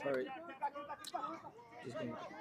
Sorry. Just gonna...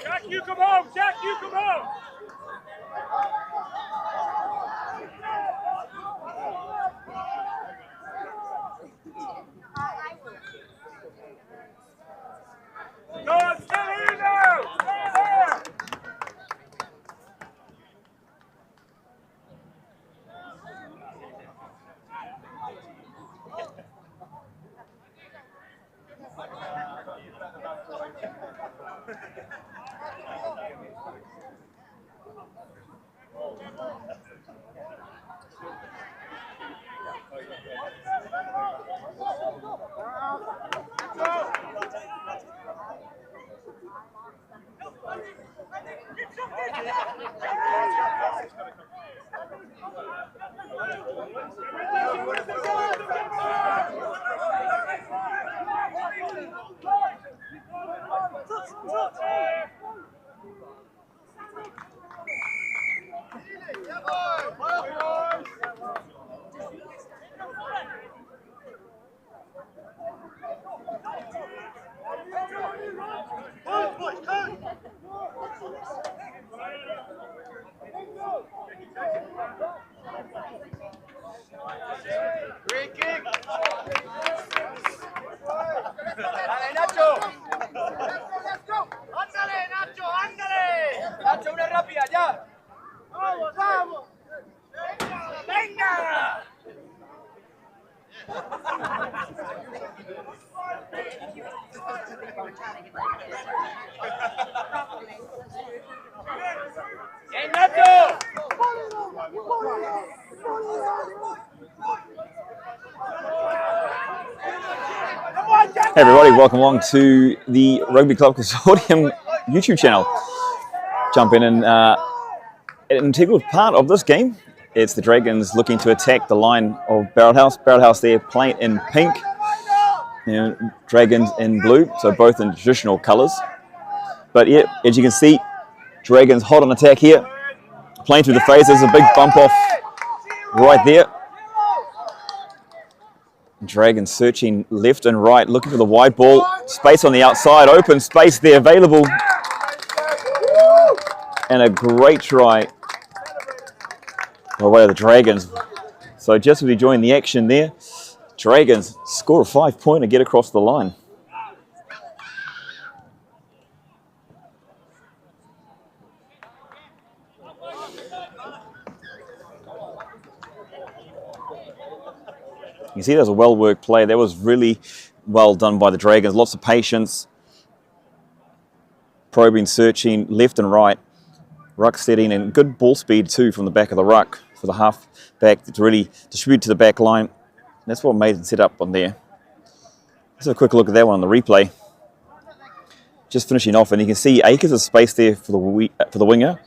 Jack, you come home! Jack, you come home! Go on, stay here now! Stay there! Free kick. Dale, Nacho. Ándale, Nacho, ándale. Nacho, una rápida, ya. Vamos, vamos. Venga. ¡Bien, Nacho! Hey everybody, welcome along to the Rugby Club Consortium YouTube channel. Jump in and an integral part of this game. It's the Dragons looking to attack the line of Barrelhouse. Barrelhouse there playing in pink and Dragons in blue, so both in traditional colours. But yeah, as you can see, Dragons hot on attack here. Playing through the phase, there's a big bump off right there. Dragons searching left and right, looking for the wide ball. Space on the outside, open space there available. And a great try by way of the Dragons. So just as we join the action there, Dragons score a 5-pointer, get across the line. You can see that was a well-worked play. That was really well done by the Dragons. Lots of patience. Probing, searching, left and right. Ruck setting and good ball speed too from the back of the ruck for the half back to really distribute to the back line. That's what Maiden set up on there. Let's have a quick look at that one on the replay. Just finishing off, and you can see acres of space there for the winger.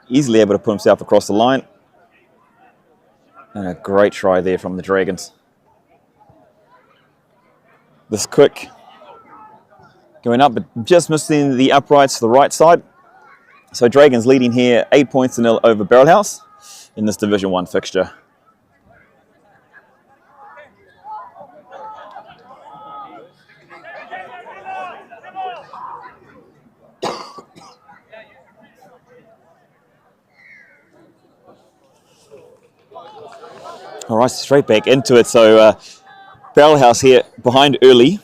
Easily able to put himself across the line. And a great try there from the Dragons. This quick going up, but just missing the uprights to the right side. So Dragons leading here 8 points to 0 over Barrelhouse in this Division One fixture. All right, straight back into it. So Barrelhouse here behind early.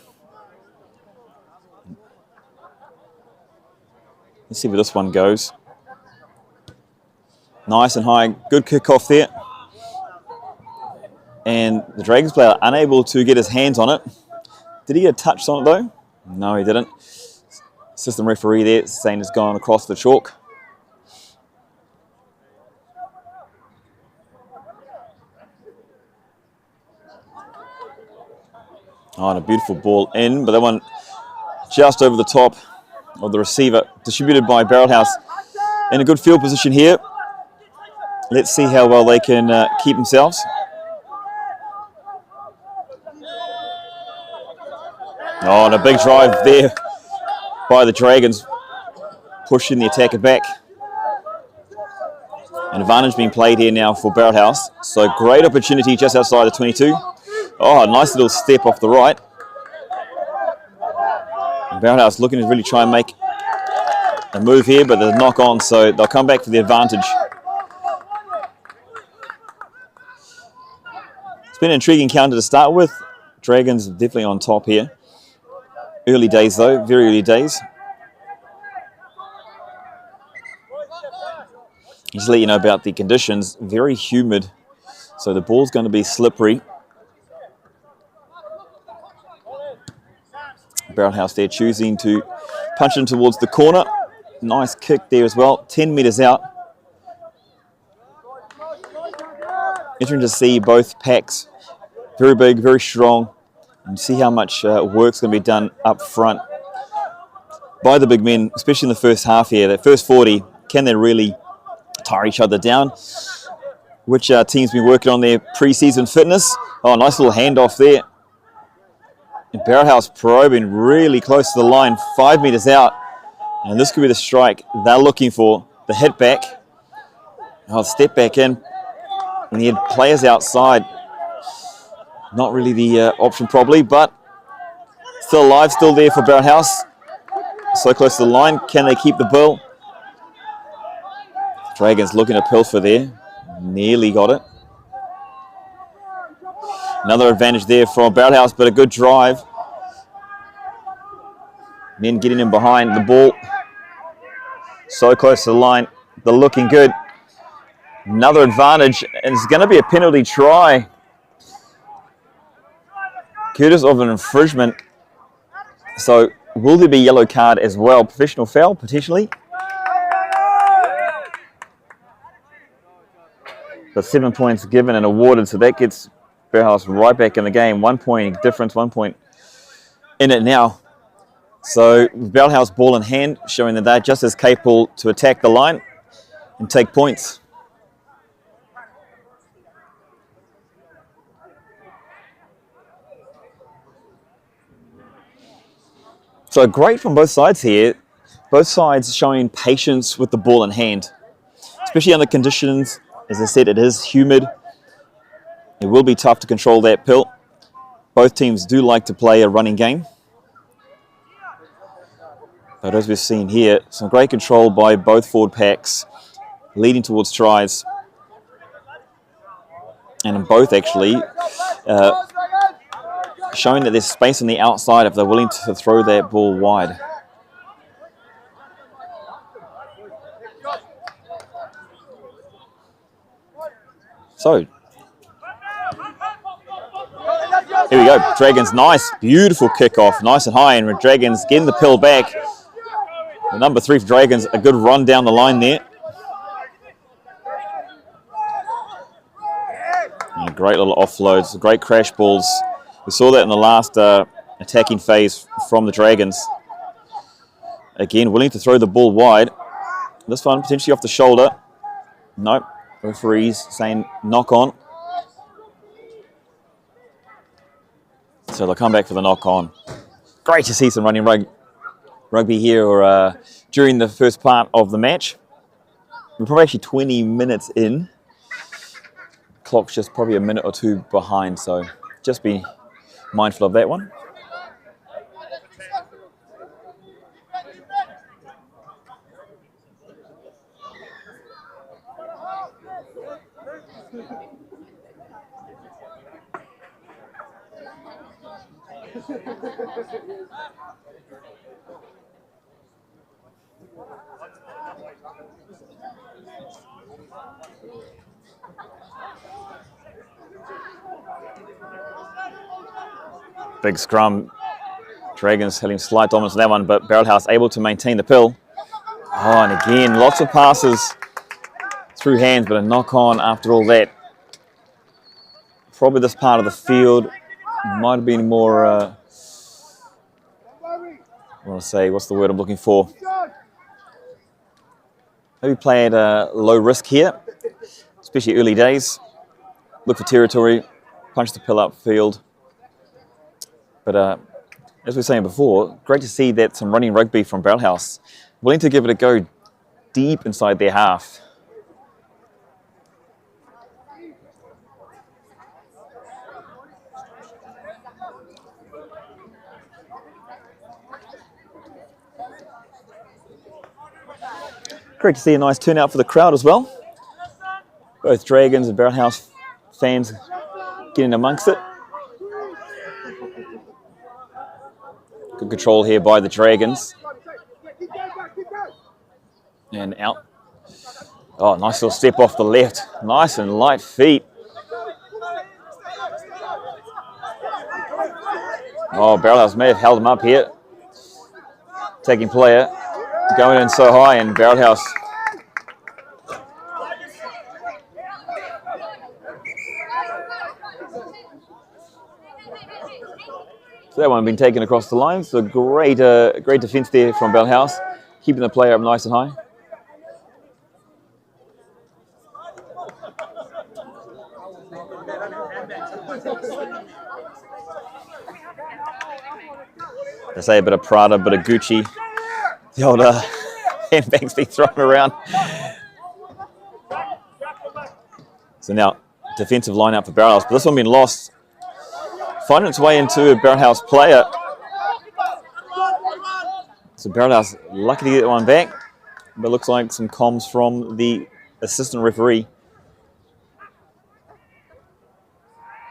Let's see where this one goes. Nice and high, good kickoff there. And the Dragons player unable to get his hands on it. Did he get a touch on it though? No, he didn't. Assistant referee there saying it's gone across the chalk. Oh, and a beautiful ball in, but that one just over the top of the receiver, distributed by Barrelhouse. In a good field position here. Let's see how well they can keep themselves. Oh, and a big drive there by the Dragons, pushing the attacker back. An advantage being played here now for Barrelhouse. So great opportunity just outside the 22. Oh, nice little step off the right. Barrelhouse looking to really try and make a move here, but they'll knock on, so they'll come back for the advantage. It's been an intriguing counter to start with. Dragons definitely on top here. Early days though, very early days. Just to let you know about the conditions, very humid, so the ball's going to be slippery. Barrelhouse there choosing to punch in towards the corner. Nice kick there as well, 10 metres out. Interesting to see both packs, very big, very strong, and see how much work's going to be done up front by the big men, especially in the first half here. That first 40, can they really tire each other down? Which team's been working on their pre-season fitness? Oh, nice little handoff there. And Barrelhouse probing really close to the line, 5 metres out. And this could be the strike they're looking for, the hit back. Oh, step back in. And he had players outside. Not really the option probably, but still alive, still there for Barrelhouse. So close to the line, can they keep the ball? Dragons looking to pilfer there. Nearly got it. Another advantage there from Barrelhouse, but a good drive. Men getting in behind the ball. So close to the line. They're looking good. Another advantage, and it's going to be a penalty try. Courtesy of an infringement. So will there be a yellow card as well? Professional foul, potentially. So 7 points given and awarded, so that gets Barrelhouse right back in the game. 1 point difference, 1 point in it now. So Barrelhouse ball in hand, showing that they're just as capable to attack the line and take points. So great from both sides here. Both sides showing patience with the ball in hand, especially under conditions. As I said, it is humid. It will be tough to control that pill. Both teams do like to play a running game. But as we've seen here, some great control by both forward packs, leading towards tries. And in both actually showing that there's space on the outside if they're willing to throw that ball wide. So, here we go. Dragons, nice, beautiful kickoff, nice and high, and Dragons getting the pill back. The number 3 for Dragons, a good run down the line there. And a great little offloads, great crash balls. We saw that in the last attacking phase from the Dragons. Again, willing to throw the ball wide. This one potentially off the shoulder. Nope. Referees saying knock on. So they'll come back for the knock on. Great to see some running rugby here during the first part of the match. We're probably actually 20 minutes in. Clock's just probably a minute or two behind, so just be mindful of that one. Big scrum. Dragons having slight dominance in that one, but Barrelhouse able to maintain the pill. Oh, and again, lots of passes through hands, but a knock on after all that. Probably this part of the field might have been more, I want to say, what's the word I'm looking for? Maybe play at low risk here, especially early days. Look for territory, punch the pill up field. But as we were saying before, great to see that some running rugby from Barrelhouse, willing to give it a go deep inside their half. Great to see a nice turnout for the crowd as well. Both Dragons and Barrelhouse fans getting amongst it. Good control here by the Dragons. And out. Oh, nice little step off the left. Nice and light feet. Oh, Barrelhouse may have held him up here. Taking player. Going in so high, and Barrelhouse. So that one been taken across the line. So great defence there from Barrelhouse, keeping the player up nice and high. They say a bit of Prada, a bit of Gucci. The old handbags being thrown around. So now, defensive line out for Barrelhouse, but this one been lost. Finding its way into a Barrelhouse player. So Barrelhouse lucky to get that one back, but looks like some comms from the assistant referee.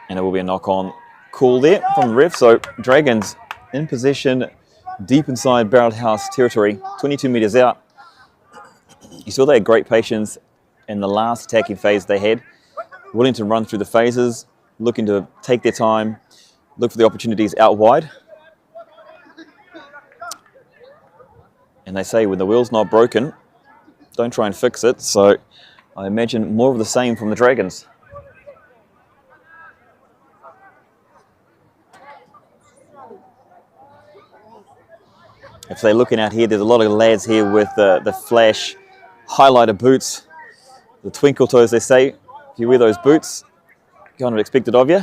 And it will be a knock-on call there from the ref. So Dragons in possession deep inside Barrelhouse territory, 22 metres out. You saw they had great patience in the last attacking phase they had, willing to run through the phases, looking to take their time, look for the opportunities out wide. And they say when the wheel's not broken, don't try and fix it. So I imagine more of the same from the Dragons. If they're looking out here, there's a lot of lads here with the flash highlighter boots, the twinkle toes, they say. If you wear those boots, kind of expected of you.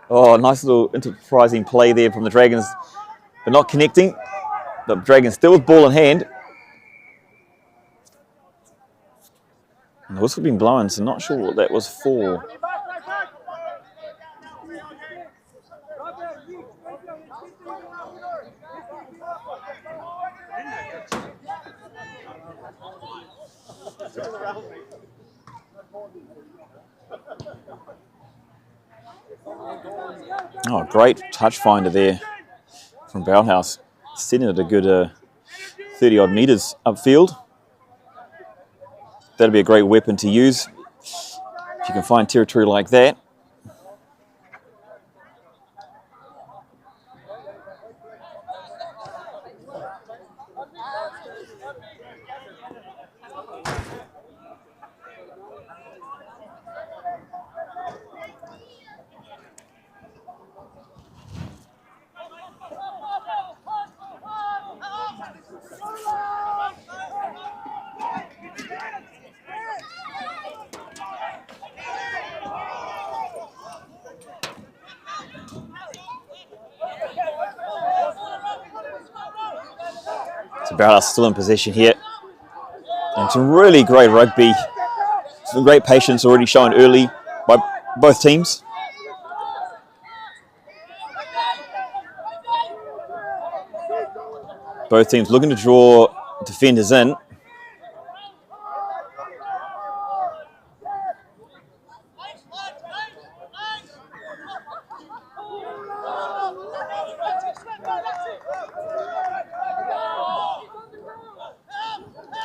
Oh, nice little enterprising play there from the Dragons, but not connecting. The Dragons still with ball in hand. And the whistle been blown, so not sure what that was for. Oh, great touch finder there from Barrelhouse. Sitting at a good 30-odd metres upfield. That'll be a great weapon to use if you can find territory like that. So Barrelhouse still in possession here. And some really great rugby. Some great patience already shown early by both teams. Both teams looking to draw defenders in.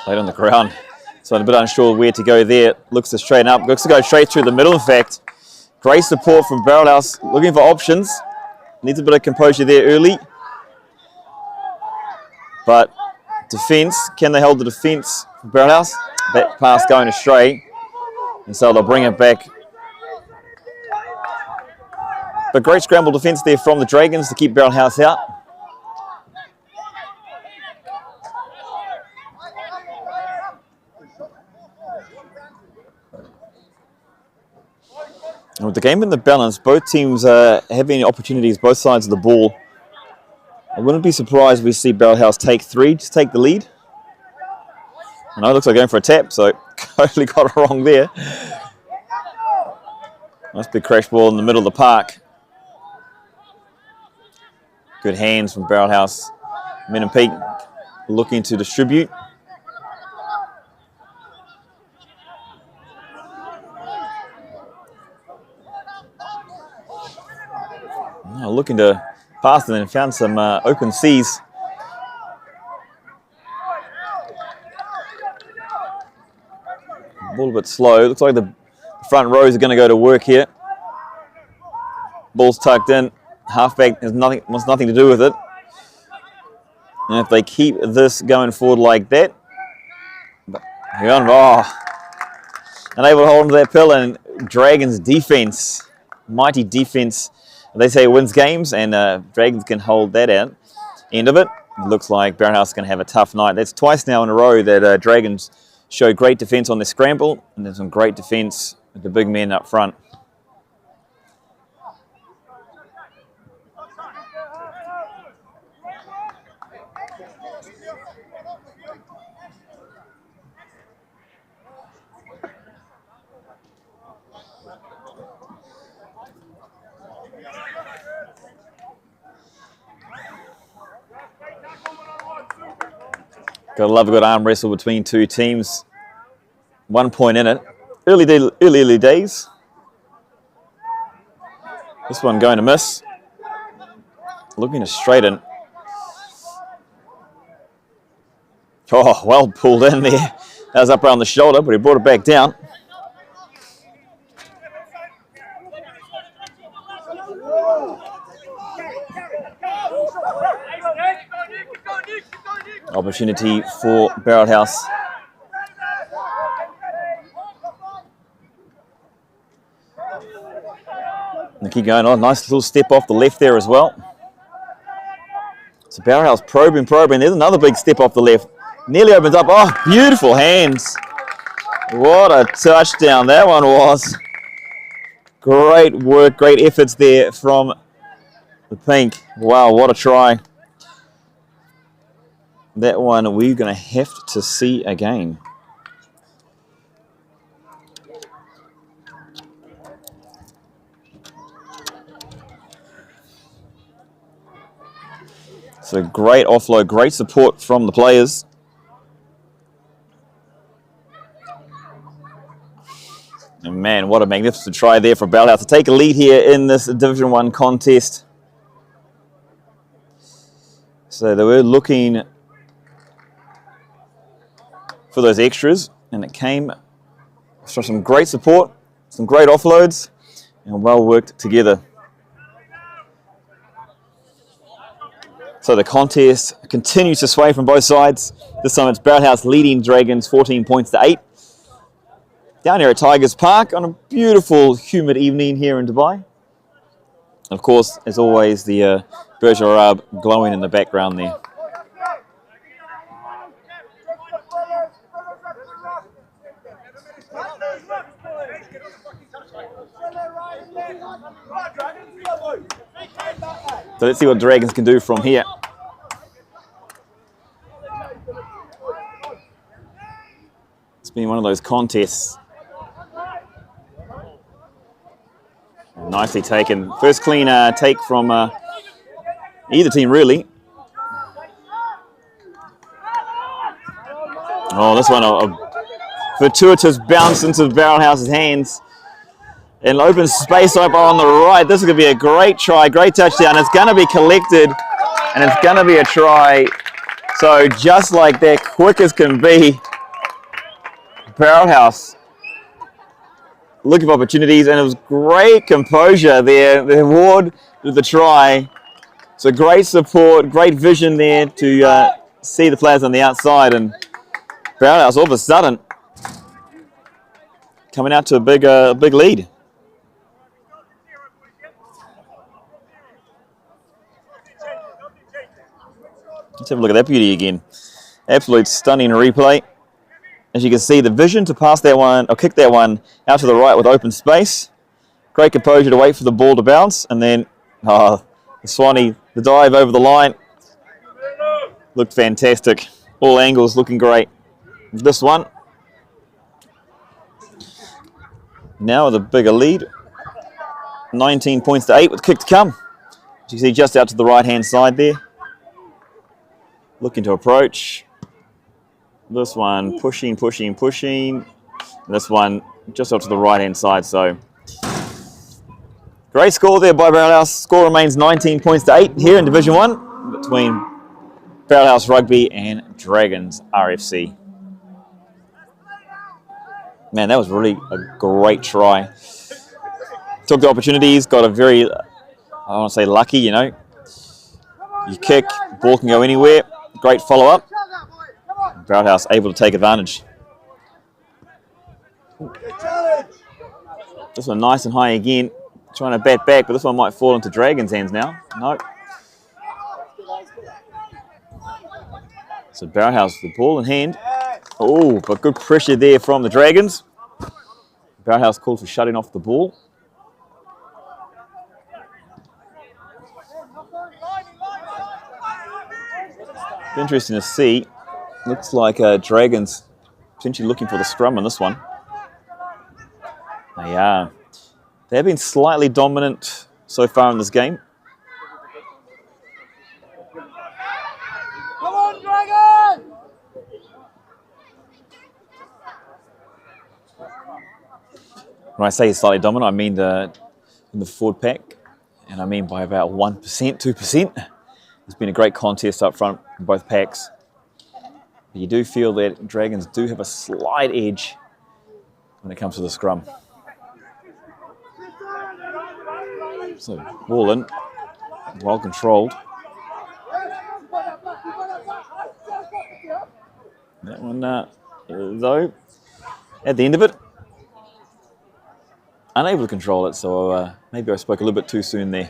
Played on the ground, so I'm a bit unsure where to go there. Looks to straighten up, looks to go straight through the middle, in fact. Great support from Barrelhouse, looking for options. Needs a bit of composure there early. But defence, can they hold the defence for Barrelhouse? That pass going astray, and so they'll bring it back. But great scramble defence there from the Dragons to keep Barrelhouse out. And with the game in the balance, both teams are having opportunities both sides of the ball. I wouldn't be surprised if we see Barrelhouse take 3 to take the lead. I know it looks like going for a tap, so totally got it wrong there. Nice big crash ball in the middle of the park. Good hands from Barrelhouse. Men and Peak looking to distribute. Oh, looking to pass and then found some open seas. Ball a bit slow. Looks like the front rows are going to go to work here. Ball's tucked in. Halfback has wants nothing to do with it. And if they keep this going forward like that, unable to hold onto that pill, and Dragons defense, mighty defense. They say wins games, and Dragons can hold that out. End of it. It looks like Barrelhouse is going to have a tough night. That's twice now in a row that Dragons show great defence on their scramble, and there's some great defence with the big men up front. Gotta love a good arm wrestle between two teams. 1 point in it. Early days. This one going to miss. Looking to straighten. Oh, well pulled in there. That was up around the shoulder, but he brought it back down. Opportunity for Barrelhouse. And keep going on. Nice little step off the left there as well. So Barrelhouse probing. There's another big step off the left. Nearly opens up. Oh, beautiful hands. What a touchdown that one was. Great work, great efforts there from the Pink. Wow, what a try. That one we're going to have to see again. So great offload, great support from the players. And man, what a magnificent try there for Barrelhouse to take a lead here in this Division One contest. So they were looking for those extras, and it came from some great support, some great offloads, and well worked together. So the contest continues to sway from both sides. This time it's Barrelhouse leading Dragons 14 points to 8. Down here at Tigers Park on a beautiful, humid evening here in Dubai. Of course, as always, the Burj Al Arab glowing in the background there. So let's see what Dragons can do from here. been one of those contests. Nicely taken. First clean take from either team, really. Oh, this one, a fortuitous bounce into Barrelhouse's hands. And open space over on the right. This is going to be a great try, great touchdown. It's going to be collected, and it's going to be a try. So just like that, quick as can be, Barrelhouse looking for opportunities, and it was great composure there. The award with the try. So great support, great vision there to see the players on the outside, and Barrelhouse all of a sudden coming out to a big lead. Let's have a look at that beauty again. Absolute stunning replay. As you can see, the vision to pass that one, or kick that one out to the right with open space. Great composure to wait for the ball to bounce. And then, the Swanee, the dive over the line. Looked fantastic. All angles looking great. This one. Now with a bigger lead. 19 points to 8 with kick to come. As you can see, just out to the right-hand side there. Looking to approach. This one pushing. And this one just up to the right-hand side. So great score there by Barrelhouse. Score remains 19 points to 8 here in Division One between Barrelhouse Rugby and Dragons RFC. Man, that was really a great try. Took the opportunities, got a very, I want to say lucky, you know. You kick, ball can go anywhere. Great follow-up. Barrelhouse able to take advantage. This one nice and high again. Trying to bat back, but this one might fall into Dragons' hands now. No. So Barrelhouse with the ball in hand. Oh, but good pressure there from the Dragons. Barrelhouse called for shutting off the ball. Interesting to see. Looks like Dragons potentially looking for the scrum on this one. They are. They've been slightly dominant so far in this game. Come on, Dragon! When I say slightly dominant, I mean in the forward pack, and I mean by about 1%, 2%. It's been a great contest up front in both packs. But you do feel that Dragons do have a slight edge when it comes to the scrum. So, ball in, well controlled. That one, though, at the end of it, unable to control it, so maybe I spoke a little bit too soon there.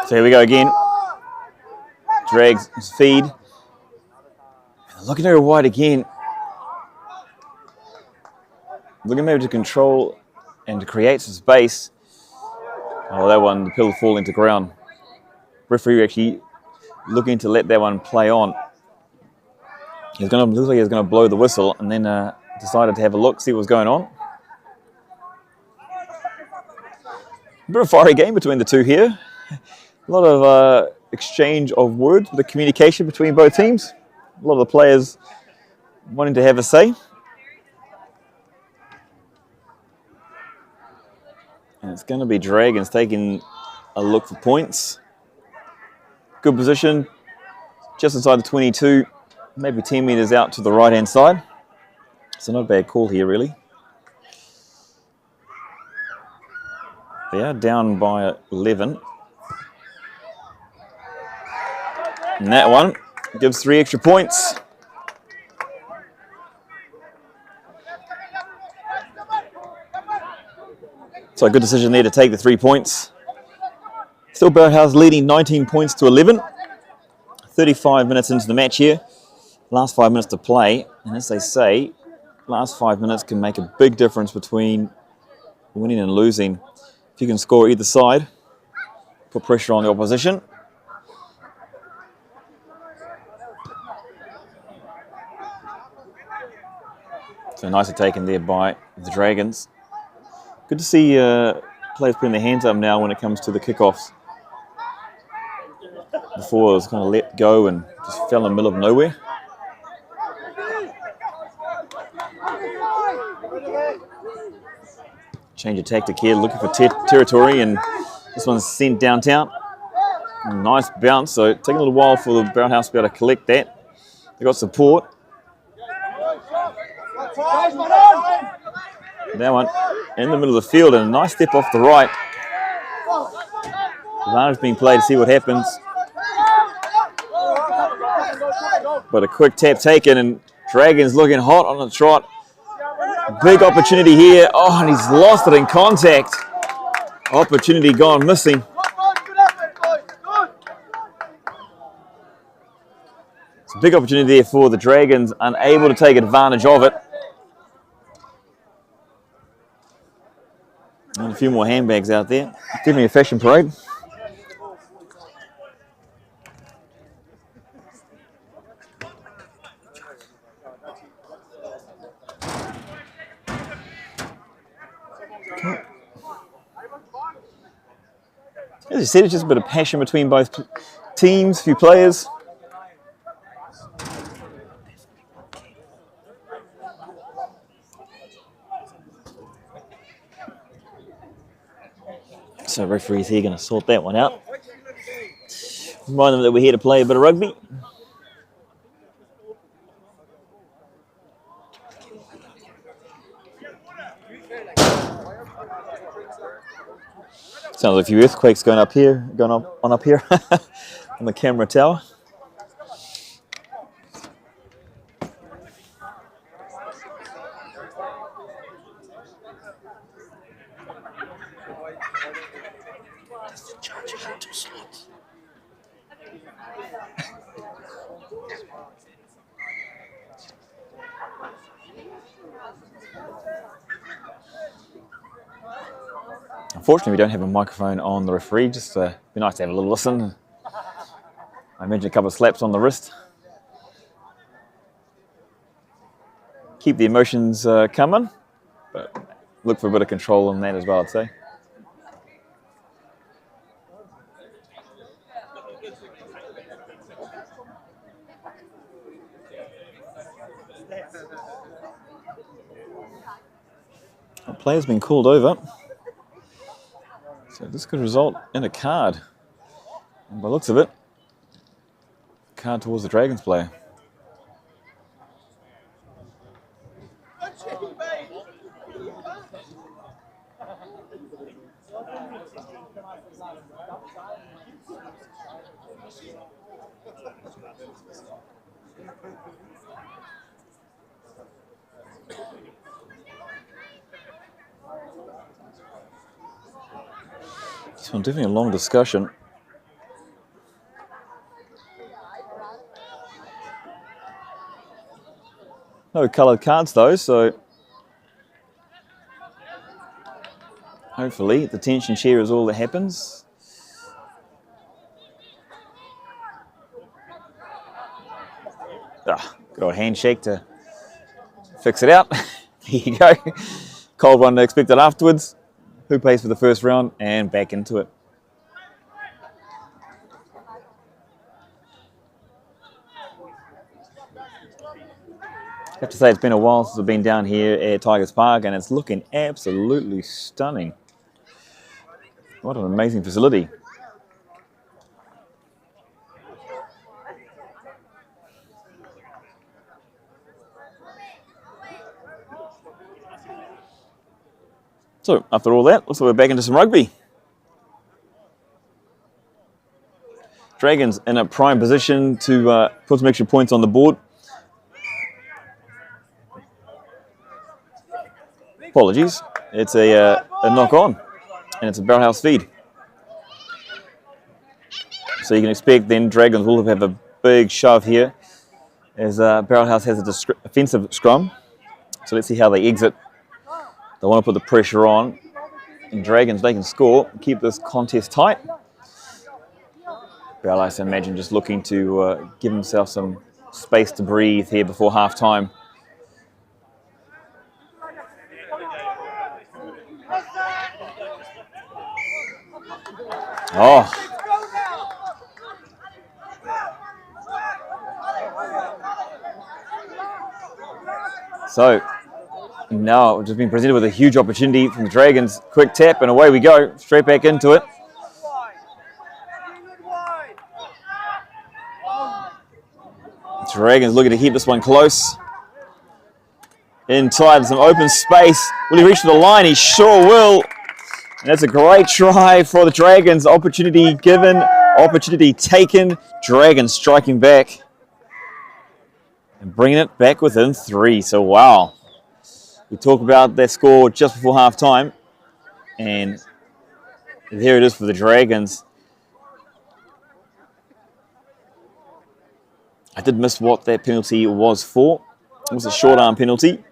So here we go again. Drags feed. Looking over wide again. Looking maybe to control and to create some space. Oh, that one, the pill falling to ground. referee actually looking to let that one play on. Looks like he's going to blow the whistle, and then decided to have a look, see what was going on. A bit of a fiery game between the two here. A lot of exchange of words, the communication between both teams. A lot of the players wanting to have a say. And it's going to be Dragons taking a look for points. Good position, just inside the 22, maybe 10 metres out to the right-hand side. So not a bad call here, really. They are down by 11. And that one gives 3 extra points. So a good decision there to take the 3 points. Still Barrelhouse leading 19 points to 11. 35 minutes into the match here. Last 5 minutes to play. And as they say, last 5 minutes can make a big difference between winning and losing. If you can score either side, put pressure on the opposition. So nicely taken there by the Dragons. Good to see players putting their hands up now when it comes to the kickoffs. Before it was kind of let go and just fell in the middle of nowhere. Change of tactic here, looking for territory, and this one's sent downtown. Nice bounce, so taking a little while for the Barrelhouse to be able to collect that. They got support. That one in the middle of the field, and a nice step off the right. Advantage being played to see what happens. But a quick tap taken, and Dragons looking hot on the trot. Big opportunity here. Oh, and he's lost it in contact. Opportunity gone missing. It's a big opportunity there for the Dragons, unable to take advantage of it. And a few more handbags out there. Definitely a fashion parade. As I said, it's just a bit of passion between both teams, a few players. So referees here going to sort that one out. Remind them that we're here to play a bit of rugby. Sounds like a few earthquakes going up here, on up here on the camera tower. Unfortunately, we don't have a microphone on the referee. Just be nice to have a little listen. I imagine a couple of slaps on the wrist. Keep the emotions coming, but look for a bit of control on that as well, I'd say. A player's been called over. So this could result in a card. And by the looks of it, card towards the Dragons player. So definitely a long discussion. No coloured cards though, so hopefully the tension share is all that happens. Good old handshake to fix it out. There you go. Cold one expected afterwards. Who pays for the first round? And back into it. I have to say, it's been a while since I've been down here at Tigers Park, and it's looking absolutely stunning. What an amazing facility. So, after all that, looks like we're back into some rugby. Dragons in a prime position to put some extra points on the board. Apologies, it's a knock-on, and it's a Barrelhouse feed. So you can expect then Dragons will have a big shove here as Barrelhouse has a defensive scrum. So let's see how they exit. They want to put the pressure on, and Dragons, they can score, keep this contest tight. Barrelhouse, I imagine, just looking to give himself some space to breathe here before half-time. Oh. So, now we've just been presented with a huge opportunity from the Dragons. Quick tap and away we go, straight back into it. Dragons looking to keep this one close. Inside some open space. Will he reach the line? He sure will. And that's a great try for the Dragons. Opportunity given, opportunity taken. Dragons striking back and bringing it back within 3. So, wow. We talk about that score just before half-time. And there it is for the Dragons. I did miss what that penalty was for. It was a short arm penalty.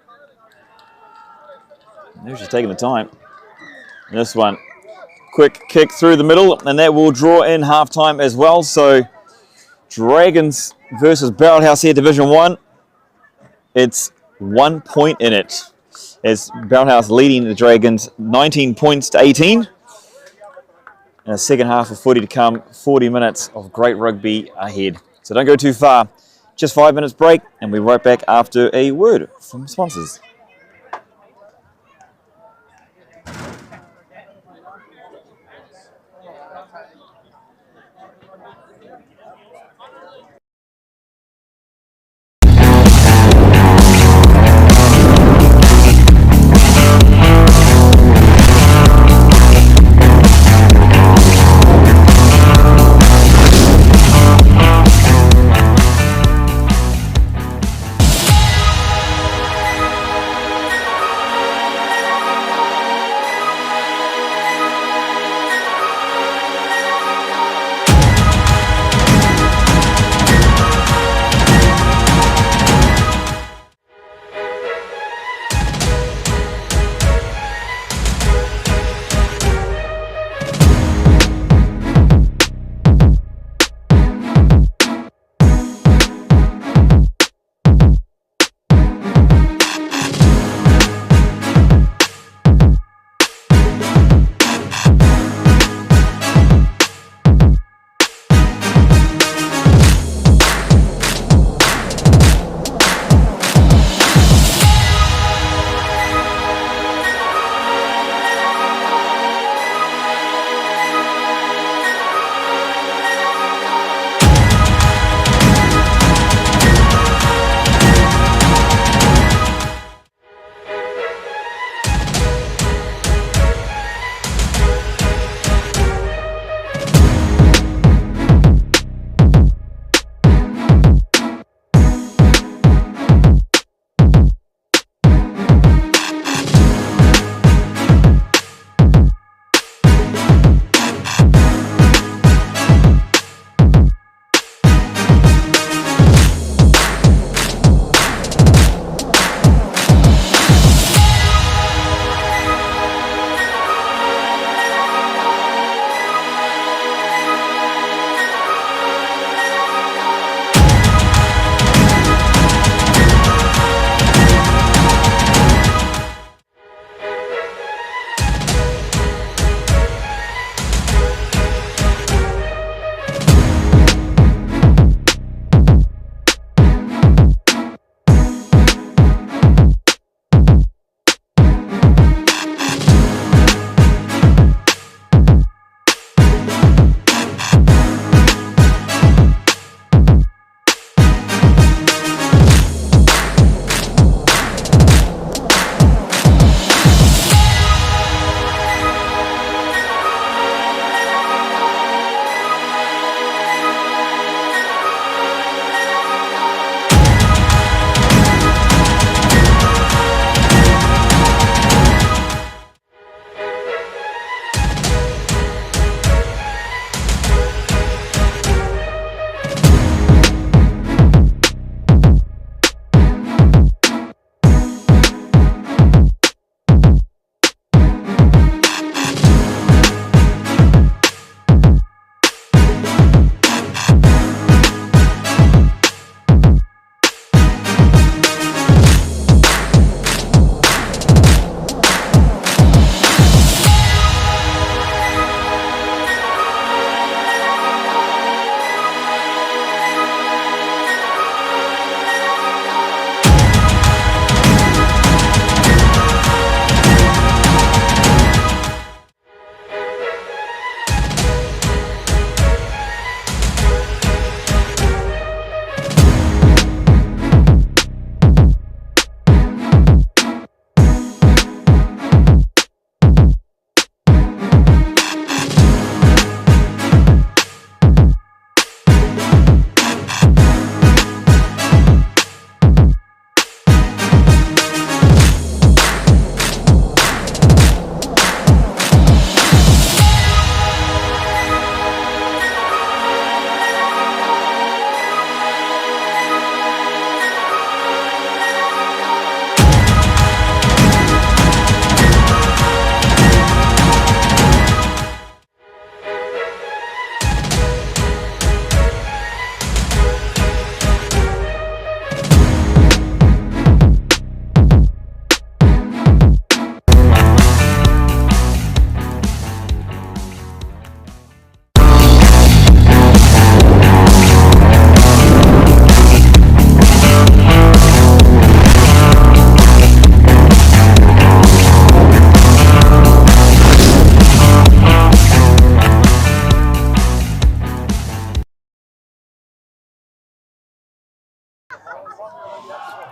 They're just taking the time. And this one, quick kick through the middle, and that will draw in half-time as well. So, Dragons versus Barrelhouse here, Division One. It's 1 point in it, as Barrelhouse leading the Dragons 19 points to 18. And a second half of footy to come, 40 minutes of great rugby ahead. So don't go too far. Just 5 minutes break, and we'll be right back after a word from sponsors.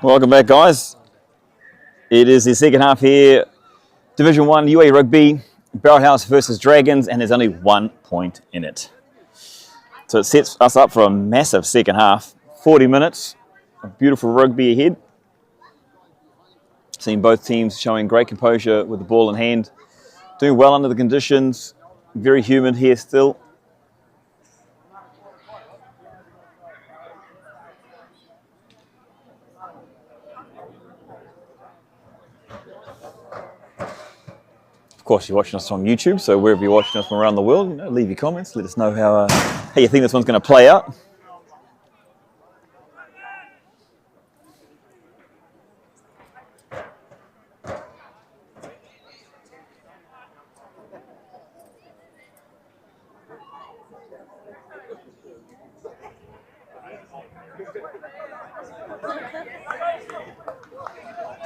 Welcome back, guys. It is the second half here. Division One, UAE Rugby, Barrelhouse versus Dragons, and there's only 1 point in it. So it sets us up for a massive second half. 40 minutes of beautiful rugby ahead. Seeing both teams showing great composure with the ball in hand. Doing well under the conditions. Very humid here still. Of course, you're watching us on YouTube, so wherever you're watching us from around the world, leave your comments. Let us know how you think this one's going to play out.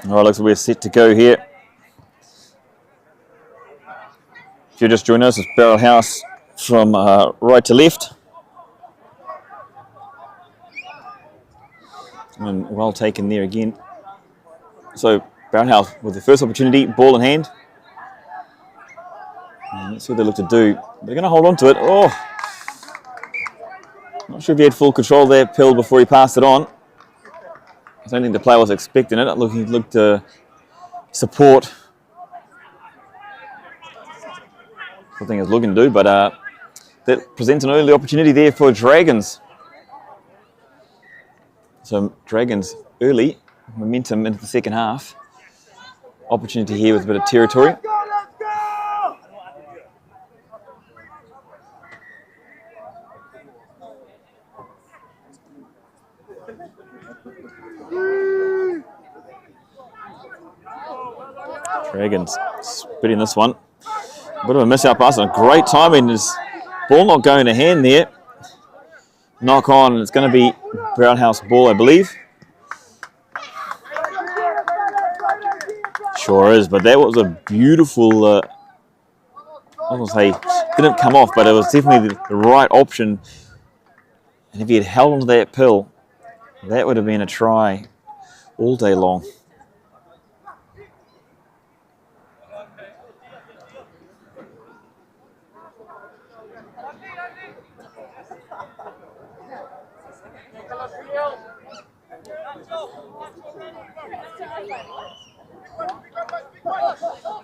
All right, looks like we're set to go here. If you're just joining us, it's Barrelhouse from right to left. And well taken there again. So Barrelhouse with the first opportunity, ball in hand. And let's see what they look to do. They're going to hold on to it. Oh, not sure if he had full control there, Pill, before he passed it on. I don't think the player was expecting it. He looked to support something he was looking to do, but that presents an early opportunity there for Dragons. So Dragons early, momentum into the second half. Opportunity here with a bit of territory. Dragons spitting this one. A bit of a miss out pass and a great timing. His ball not going to hand there. Knock on. It's going to be Barrelhouse ball, I believe. Sure is, but that was a beautiful, I was going to say, didn't come off, but it was definitely the right option. And if he had held onto that pill, that would have been a try all day long.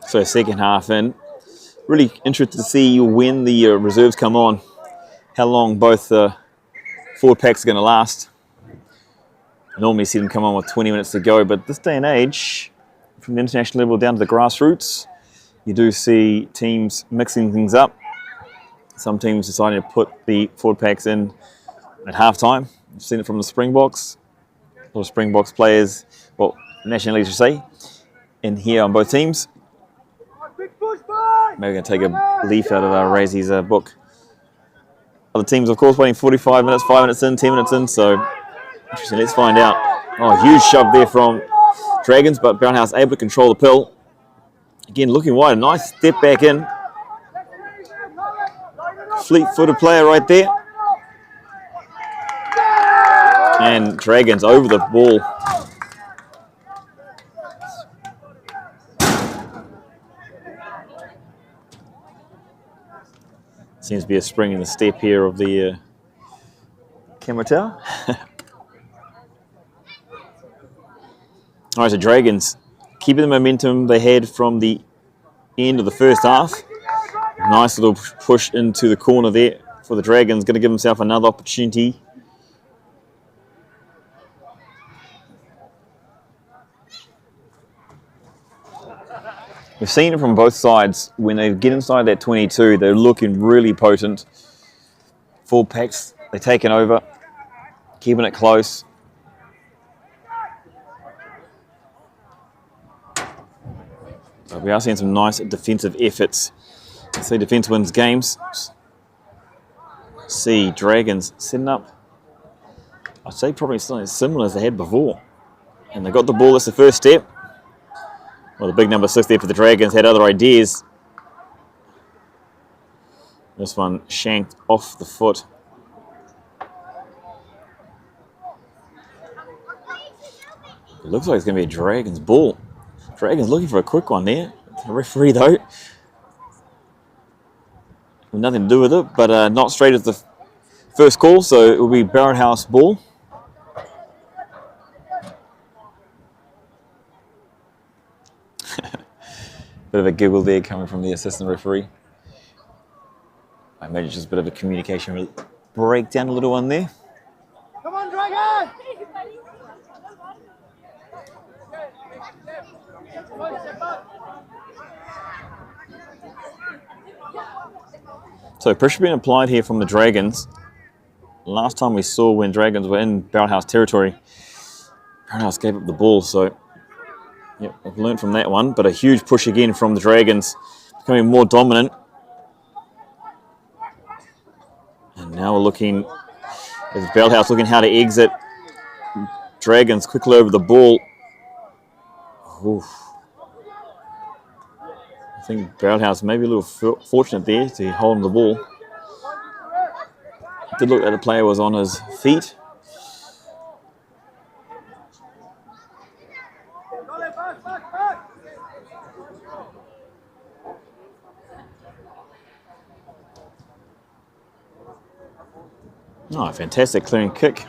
So second half in. Really interested to see when the reserves come on. How long both forward packs are going to last. I normally see them come on with 20 minutes to go, but this day and age, from the international level down to the grassroots, you do see teams mixing things up. Some teams deciding to put the forward packs in at halftime. I've seen it from the Springboks. A lot of Springboks players, well, National League, I should say, in here on both teams. Maybe we're going to take a leaf out of Razy's book. Other teams, of course, waiting 45 minutes, 5 minutes in, 10 minutes in, so interesting. Let's find out. Oh, huge shove there from Dragons, but Barrelhouse able to control the pill. Again, looking wide, a nice step back in. Fleet-footed player right there. And Dragons over the ball. Seems to be a spring in the step here of the camera tower. All right, so Dragons keeping the momentum they had from the end of the first half. Nice little push into the corner there for the Dragons. Going to give himself another opportunity. We've seen it from both sides. When they get inside that 22, they're looking really potent. Full packs, they're taking over, keeping it close. But we are seeing some nice defensive efforts. Let's see, defense wins games. See, Dragons setting up, I'd say probably something similar as they had before. And they got the ball, that's the first step. Well, the big number 6 there for the Dragons had other ideas. This one shanked off the foot. looks like it's going to be a Dragons ball. Dragons looking for a quick one there. The referee, though, nothing to do with it, but not straight as the first call, so it will be Barrelhouse ball. Bit of a giggle there coming from the assistant referee. I imagine just a bit of a communication breakdown, a little one there. Come on, Dragon! So pressure being applied here from the Dragons. Last time we saw when Dragons were in Barrelhouse territory, Barrelhouse gave up the ball, so yep, I've learned from that one, but a huge push again from the Dragons, becoming more dominant. And now we're looking, as Barrelhouse looking how to exit. Dragons quickly over the ball. Oof. I think Barrelhouse maybe a little fortunate there to hold the ball. Did look like the player was on his feet. Oh, fantastic clearing kick.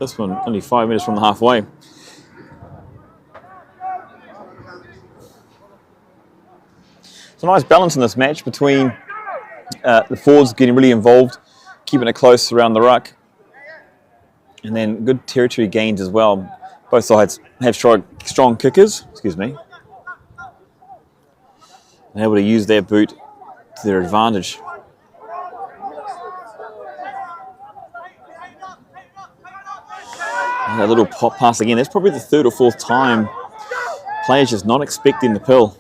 This one only 5 minutes from the halfway. So nice balance in this match between the forwards getting really involved, keeping it close around the ruck, and then good territory gains as well. Both sides have strong kickers, and able to use their boot to their advantage. And that little pop pass again, that's probably the third or fourth time players just not expecting the pill.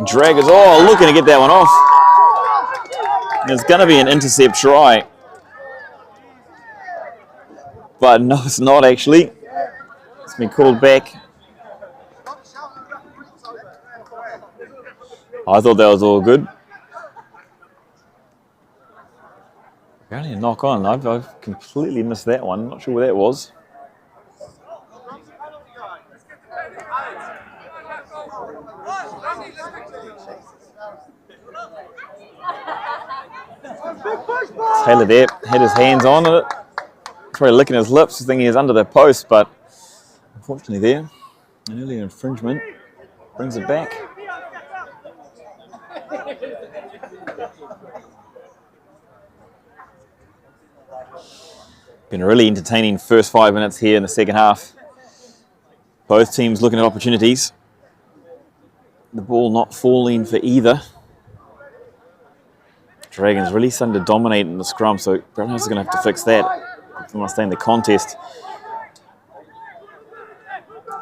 Dragons, oh, looking to get that one off. And it's going to be an intercept try. But no, it's not actually. It's been called back. I thought that was all good. Apparently a knock on. I've completely missed that one. Not sure where that was. Taylor there had his hands on it. Probably licking his lips, thinking he was under the post, but unfortunately there, an early infringement brings it back. Been a really entertaining first 5 minutes here in the second half. Both teams looking at opportunities. The ball not falling for either. Dragons really starting to dominate in the scrum, so Barrelhouse is going to have to fix that if they want to stay in the contest.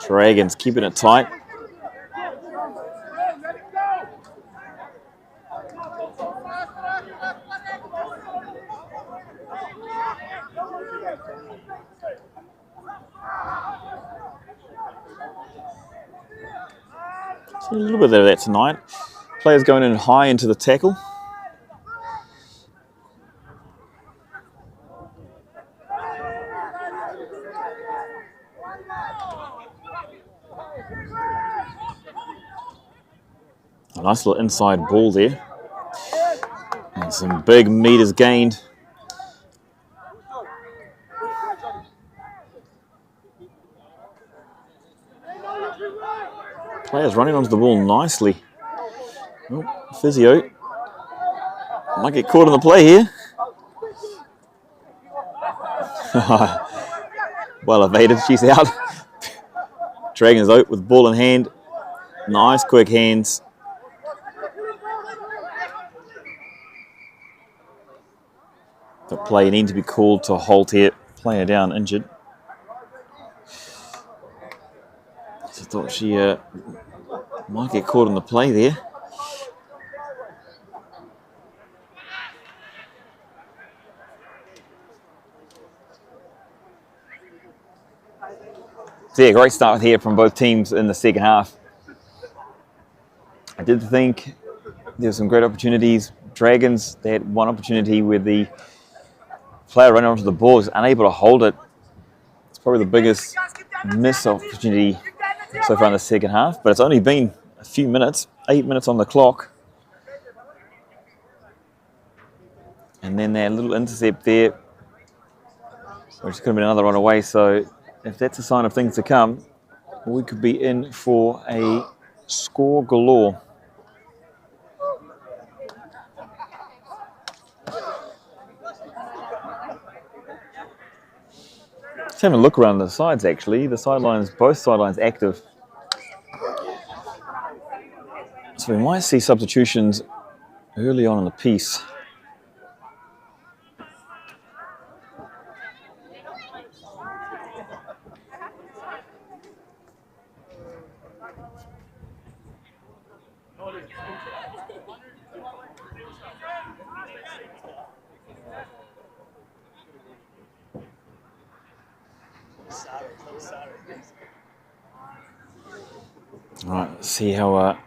Dragons keeping it tight. So a little bit of that tonight. Players going in high into the tackle. A nice little inside ball there. And some big meters gained. Players running onto the ball nicely. Oh, physio. Might get caught in the play here. Well evaded, she's out. Dragons out with ball in hand. Nice quick hands. The play needs to be called to halt here. Player down, injured. I thought she might get caught in the play there. So yeah, great start here from both teams in the second half. I did think there were some great opportunities. Dragons, they had one opportunity where the player running onto the ball was unable to hold it. It's probably the biggest miss opportunity so far in the second half, but it's only been a few minutes, 8 minutes on the clock. And then that little intercept there, which could have been another run away. So if that's a sign of things to come, we could be in for a score galore. Let's have a look around the sides, actually. The sidelines, both sidelines active. So we might see substitutions early on in the piece. All right, let's see how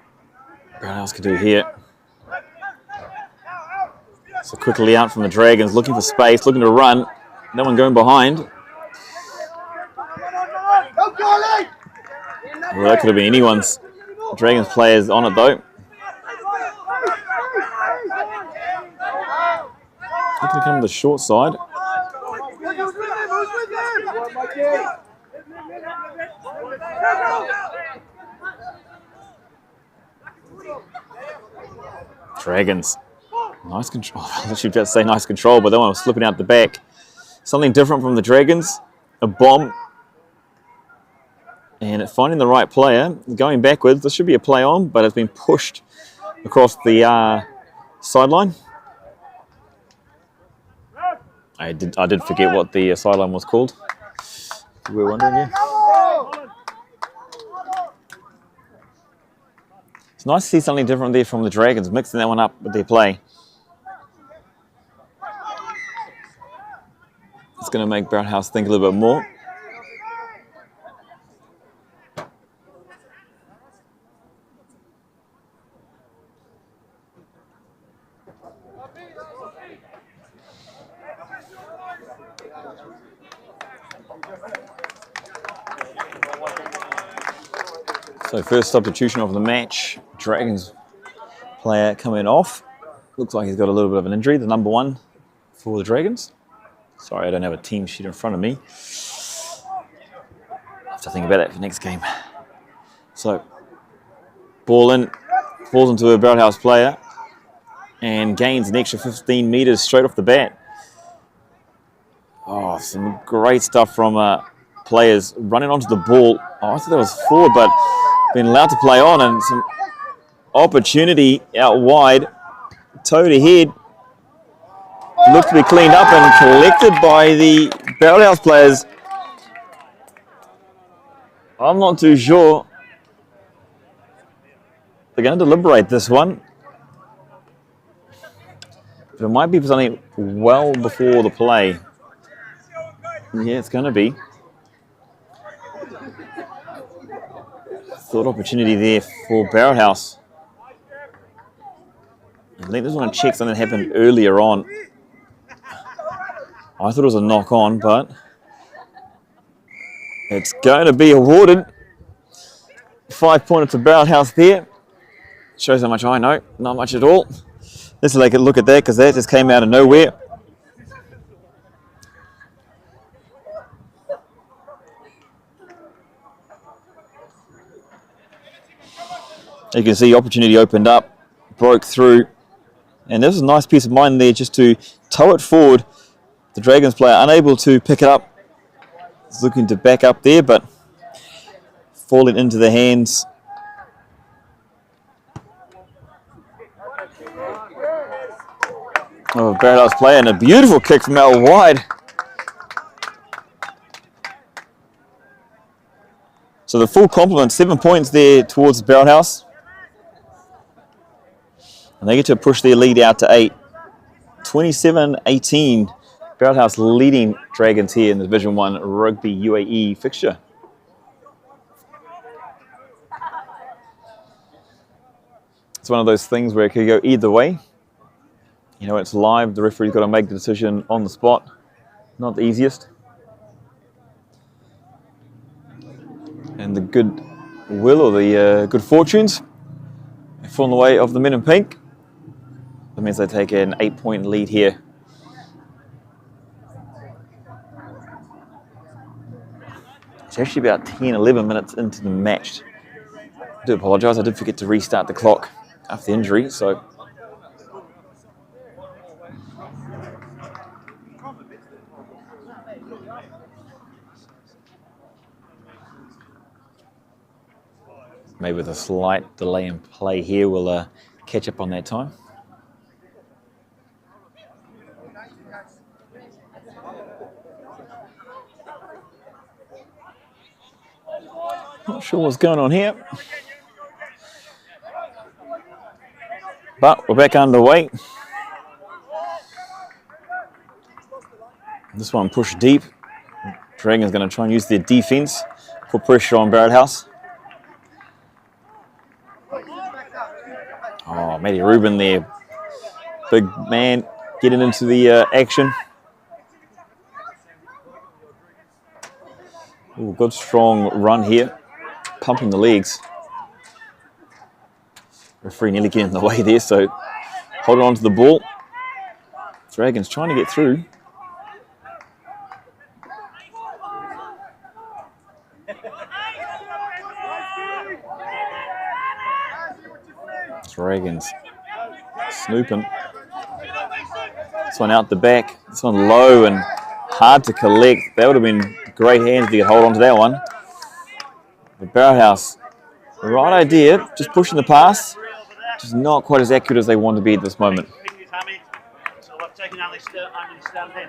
Barrelhouse can do here. So quickly out from the Dragons, looking for space, looking to run. No one going behind. Well, that could have been anyone's. Dragons players on it though. Looking to come to the short side. Dragons. Nice control. I should just say nice control, but that one was slipping out the back. Something different from the Dragons. A bomb. And finding the right player. Going backwards. This should be a play on, but it's been pushed across the sideline. I did forget what the sideline was called. We were wondering, yeah. It's nice to see something different there from the Dragons, mixing that one up with their play. It's going to make Barrelhouse think a little bit more. So first substitution of the match, Dragons player coming off. Looks like he's got a little bit of an injury, the number 1 for the Dragons. Sorry, I don't have a team sheet in front of me. I'll have to think about that for next game. So, ball in, falls into a Barrelhouse player and gains an extra 15 meters straight off the bat. Oh, some great stuff from players running onto the ball. Oh, I thought that was forward, but been allowed to play on, and some opportunity out wide, towed ahead, looked to be cleaned up and collected by the Barrelhouse players. I'm not too sure. They're going to deliberate this one, but it might be something well before the play. Yeah, it's going to be. Thought opportunity there for Barrelhouse. I think this one to check something that happened earlier on. I thought it was a knock on, but it's going to be awarded. 5-pointer to Barrelhouse there. Shows how much I know. Not much at all. Let's take a look at that because that just came out of nowhere. You can see opportunity opened up, broke through, and this is a nice piece of mind there just to tow it forward. The Dragons player unable to pick it up. He's looking to back up there, but falling into the hands of a Barrelhouse player, and a beautiful kick from out wide. So the full complement, 7 points there towards Barrelhouse. And they get to push their lead out to 8. 27-18. Barrelhouse leading Dragons here in the Division One Rugby UAE fixture. It's one of those things where it could go either way. You know, it's live. The referee's got to make the decision on the spot. Not the easiest. and the good will or the good fortunes fall in the way of the men in pink. That means they take an 8-point lead here. It's actually about 10, 11 minutes into the match. I do apologise, I did forget to restart the clock after the injury, so maybe with a slight delay in play here, we'll catch up on that time. Not sure what's going on here, but we're back underway. This one pushed deep. Dragons going to try and use their defense, put pressure on Barrelhouse. Oh, Matty Rubin there. Big man getting into the action. Ooh, good strong run here. Pumping the legs. Referee nearly getting in the way there, so holding on to the ball. Dragons trying to get through. Dragons snooping. This one out the back. This one low and hard to collect. That would have been great hands if you could hold on to that one. But Barrelhouse, the right idea, just pushing the pass, just not quite as accurate as they want to be at this moment. So we're taking Andy standing.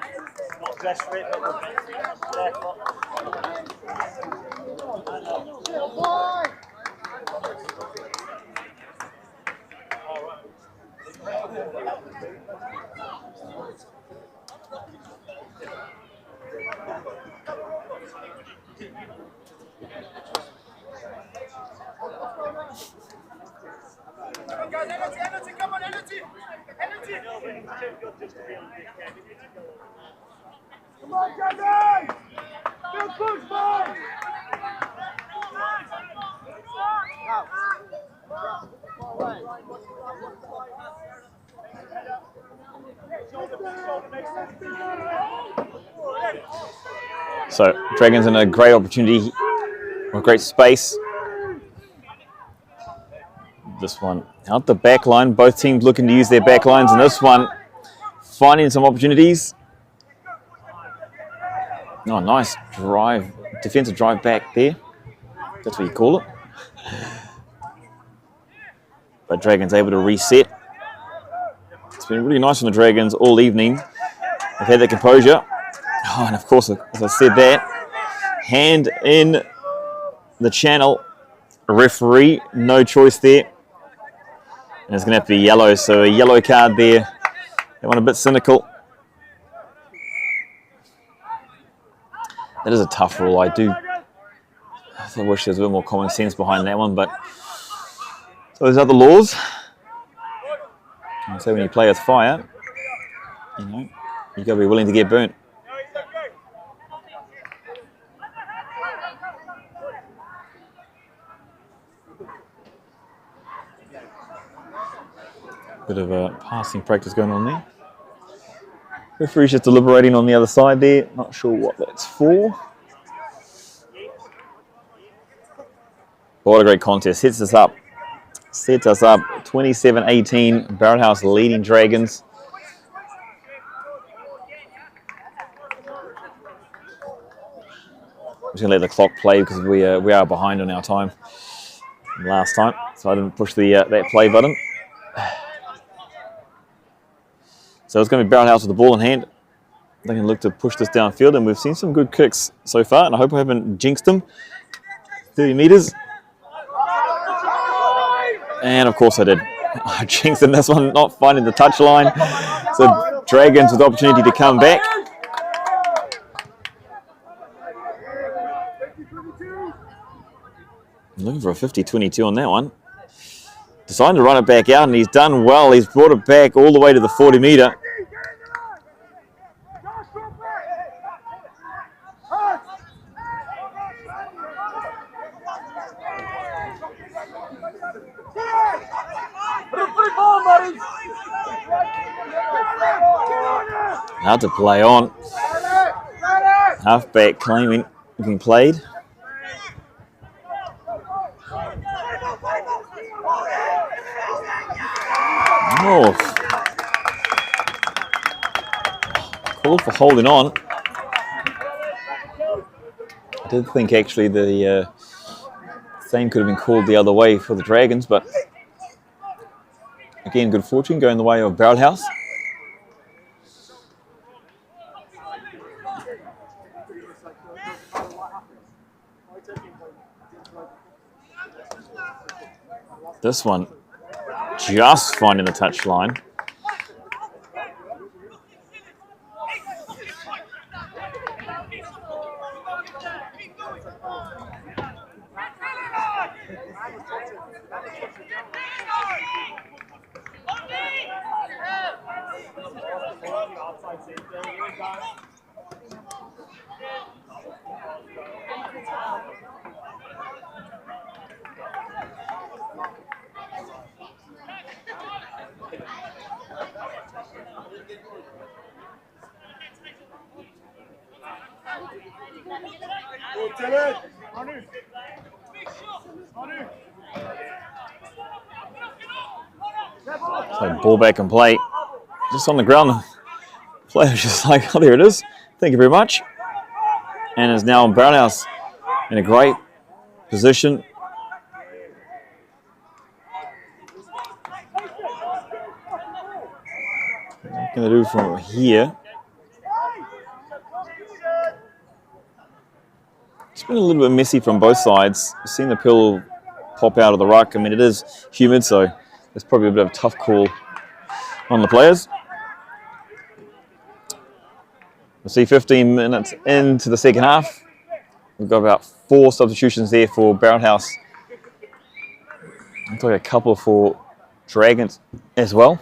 Not dressed for it, but come on, energy! Come on, Jazzy! Good push, boy! So Dragons in a great opportunity, a great space. This one out the back line. Both teams looking to use their back lines, and this one finding some opportunities. Oh, nice drive, defensive drive back there. That's what you call it. But Dragons able to reset. It's been really nice on the Dragons all evening. They've had their composure. Oh, and of course, as I said that, hand in the channel. Referee, no choice there. And it's going to have to be yellow, so a yellow card there. That one a bit cynical. That is a tough rule. I wish there was a bit more common sense behind that one, but so there's other laws. So when you play with fire, you've got to be willing to get burnt. Bit of a passing practice going on there. Referee's just deliberating on the other side there. Not sure what that's for. But what a great contest. Sets us up 27-18. Barrelhouse leading Dragons. I'm just going to let the clock play because we are behind on our time last time. So I didn't push the that play button. So it's going to be Barrelhouse with the ball in hand. They can look to push this downfield, and we've seen some good kicks so far, and I hope I haven't jinxed them. 30 metres. And of course I did. I jinxed them. This one not finding the touch line. So Dragons with the opportunity to come back. I'm looking for a 50-22 on that one. Deciding to run it back out, and he's done well. He's brought it back all the way to the 40 metre. Hard to play on. Halfback claiming being played. Oh. Called for holding on. I did think actually the same could have been called the other way for the Dragons, but again, good fortune going the way of Barrelhouse. This one just finding the touch line. So ball back and play. Just on the ground, the player's just like, oh, there it is. Thank you very much. And is now Barrelhouse in a great position. What can they do from here? It's been a little bit messy from both sides. I've seen the pill pop out of the ruck. I mean, it is humid, so it's probably a bit of a tough call on the players. We'll see 15 minutes into the second half. We've got about 4 substitutions there for Barrelhouse. Looks like a couple for Dragons as well.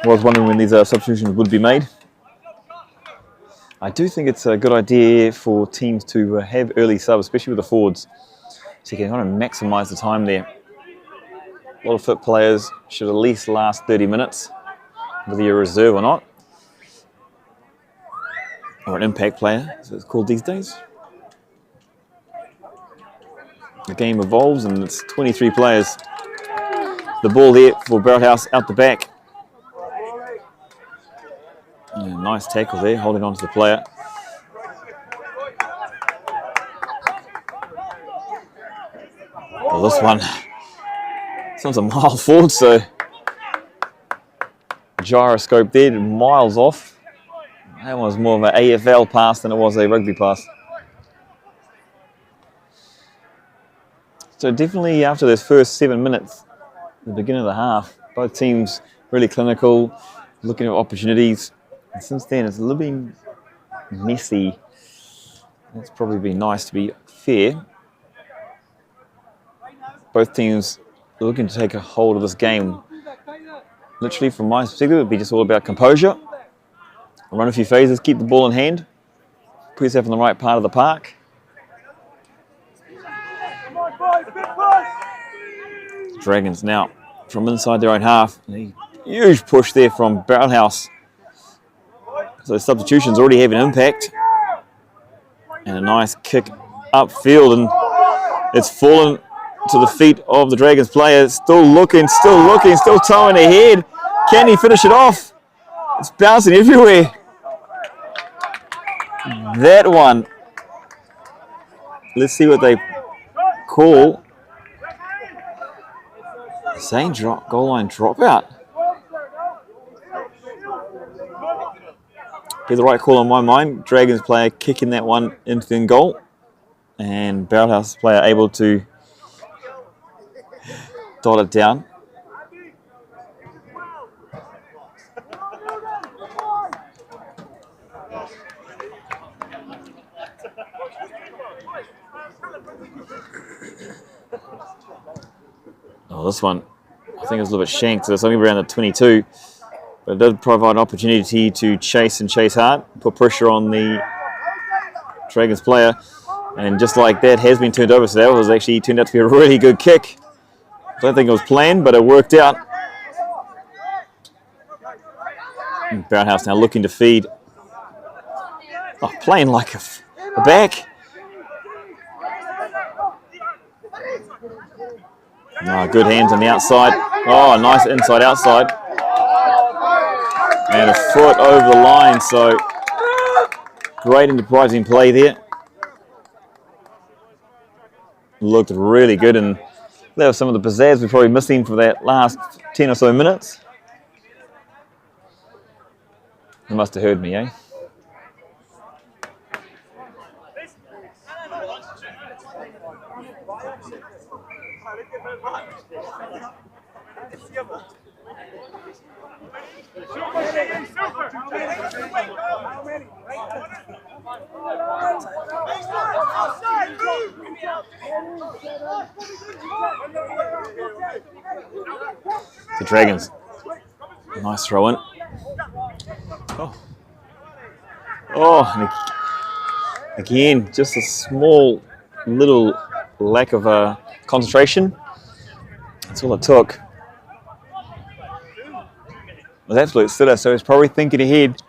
I was wondering when these substitutions would be made. I do think it's a good idea for teams to have early subs, especially with the forwards, so you can kind of maximise the time there. A lot of fit players should at least last 30 minutes, whether you're a reserve or not, or an impact player, as it's called these days. The game evolves and it's 23 players. The ball there for Barrelhouse out the back. Yeah, nice tackle there, holding on to the player. Well, this one, this one's a mile forward, so gyroscope there, miles off. That was more of an AFL pass than it was a rugby pass. So definitely after those first 7 minutes, the beginning of the half, both teams really clinical, looking at opportunities. And since then, it's a little bit messy. It's probably been nice to be fair. Both teams are looking to take a hold of this game. Literally, from my perspective, it would be just all about composure. Run a few phases, keep the ball in hand, put yourself in the right part of the park. Dragons now from inside their own half. A huge push there from Barrelhouse. So the substitutions already have an impact. And a nice kick upfield, and it's fallen to the feet of the Dragons player. Still looking, still towing ahead. Can he finish it off? It's bouncing everywhere. That one. Let's see what they call. Saying goal line dropout. Be the right call on my mind. Dragons player kicking that one into the goal, and Barrelhouse player able to dot it down. Oh, this one, I think it was a little bit shanked, so it's only around the 22. But it did provide an opportunity to chase and chase hard, put pressure on the Dragons player. And just like that, has been turned over. So that was actually turned out to be a really good kick. I don't think it was planned, but it worked out. And Barrelhouse now looking to feed. Oh, playing like a back. Oh, good hands on the outside. Oh, nice inside outside. And a foot over the line, so great enterprising play there. Looked really good, and that was some of the pizzazz we're probably missing for that last 10 or so minutes. You must have heard me, eh? The Dragons. Nice throw in. Oh, and again, just a small little lack of concentration. That's all it took. It was absolute sitter, so he's probably thinking ahead.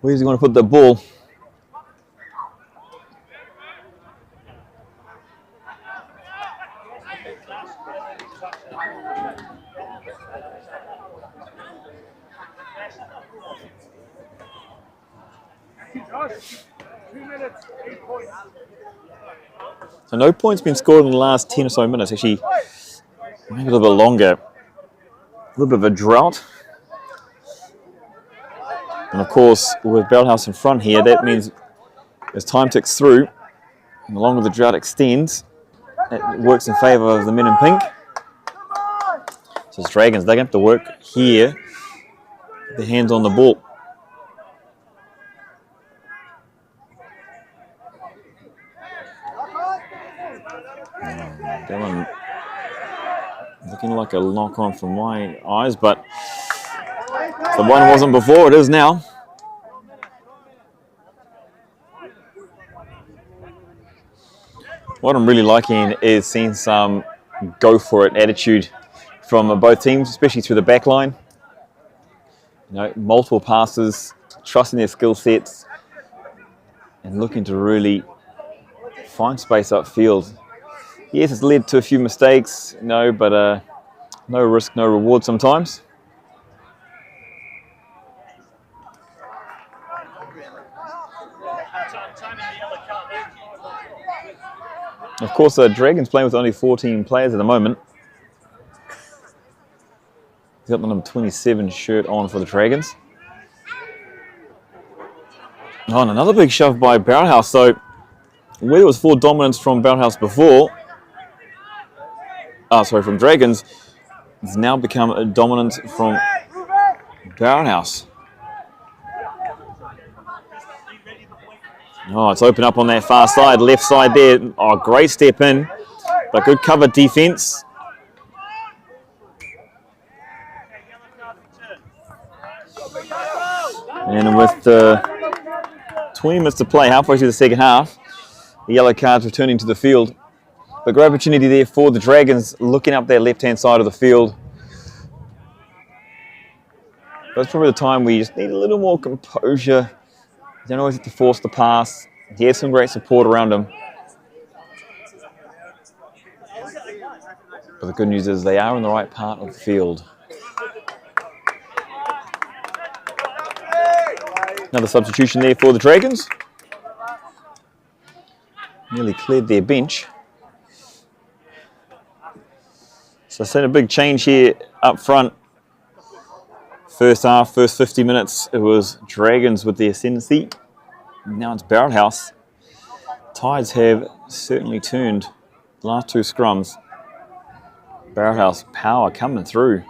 Where's he going to put the ball? So no points been scored in the last 10 or so minutes. Actually, maybe a little bit longer. A little bit of a drought. And of course, with Barrelhouse in front here, that means as time ticks through, and the longer the drought extends, it works in favour of the men in pink. So it's Dragons, they're going to have to work here, get their hands on the ball. That one looking like a knock on from my eyes, but if the one wasn't before, it is now. What I'm really liking is seeing some go for it attitude from both teams, especially through the back line. You know, multiple passes, trusting their skill sets, and looking to really find space upfield. Yes, it's led to a few mistakes, but no risk, no reward sometimes. Of course, the Dragons playing with only 14 players at the moment. He's got the number 27 shirt on for the Dragons. Oh, and another big shove by Barrelhouse. So, where there was full dominance from Barrelhouse before, from Dragons, it's now become a dominance from Barrelhouse. Oh, it's open up on that far side, left side there. Oh, great step in, but good cover defense. And with 20 minutes to play, halfway through the second half, the yellow card's returning to the field. But great opportunity there for the Dragons, looking up their left-hand side of the field. That's probably the time we just need a little more composure. You don't always have to force the pass. He has some great support around him. But the good news is they are in the right part of the field. Another substitution there for the Dragons. Nearly cleared their bench. So seen a big change here up front. First half, first 50 minutes, it was Dragons with the ascendancy. Now it's Barrelhouse. Tides have certainly turned the last two scrums. Barrelhouse power coming through.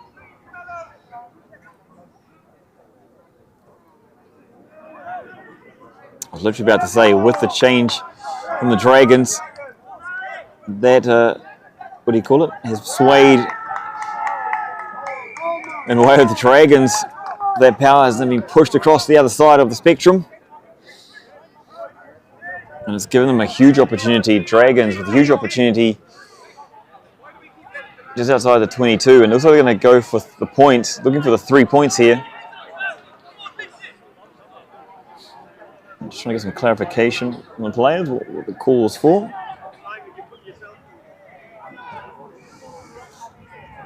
I was literally about to say, with the change from the Dragons, that, what do you call it, has swayed in the way of the Dragons. That power has then been pushed across the other side of the spectrum. And it's given them a huge opportunity. Dragons with a huge opportunity just outside the 22. And also going to go for the points, looking for the 3 points here. Just trying to get some clarification on the players, what the call was for.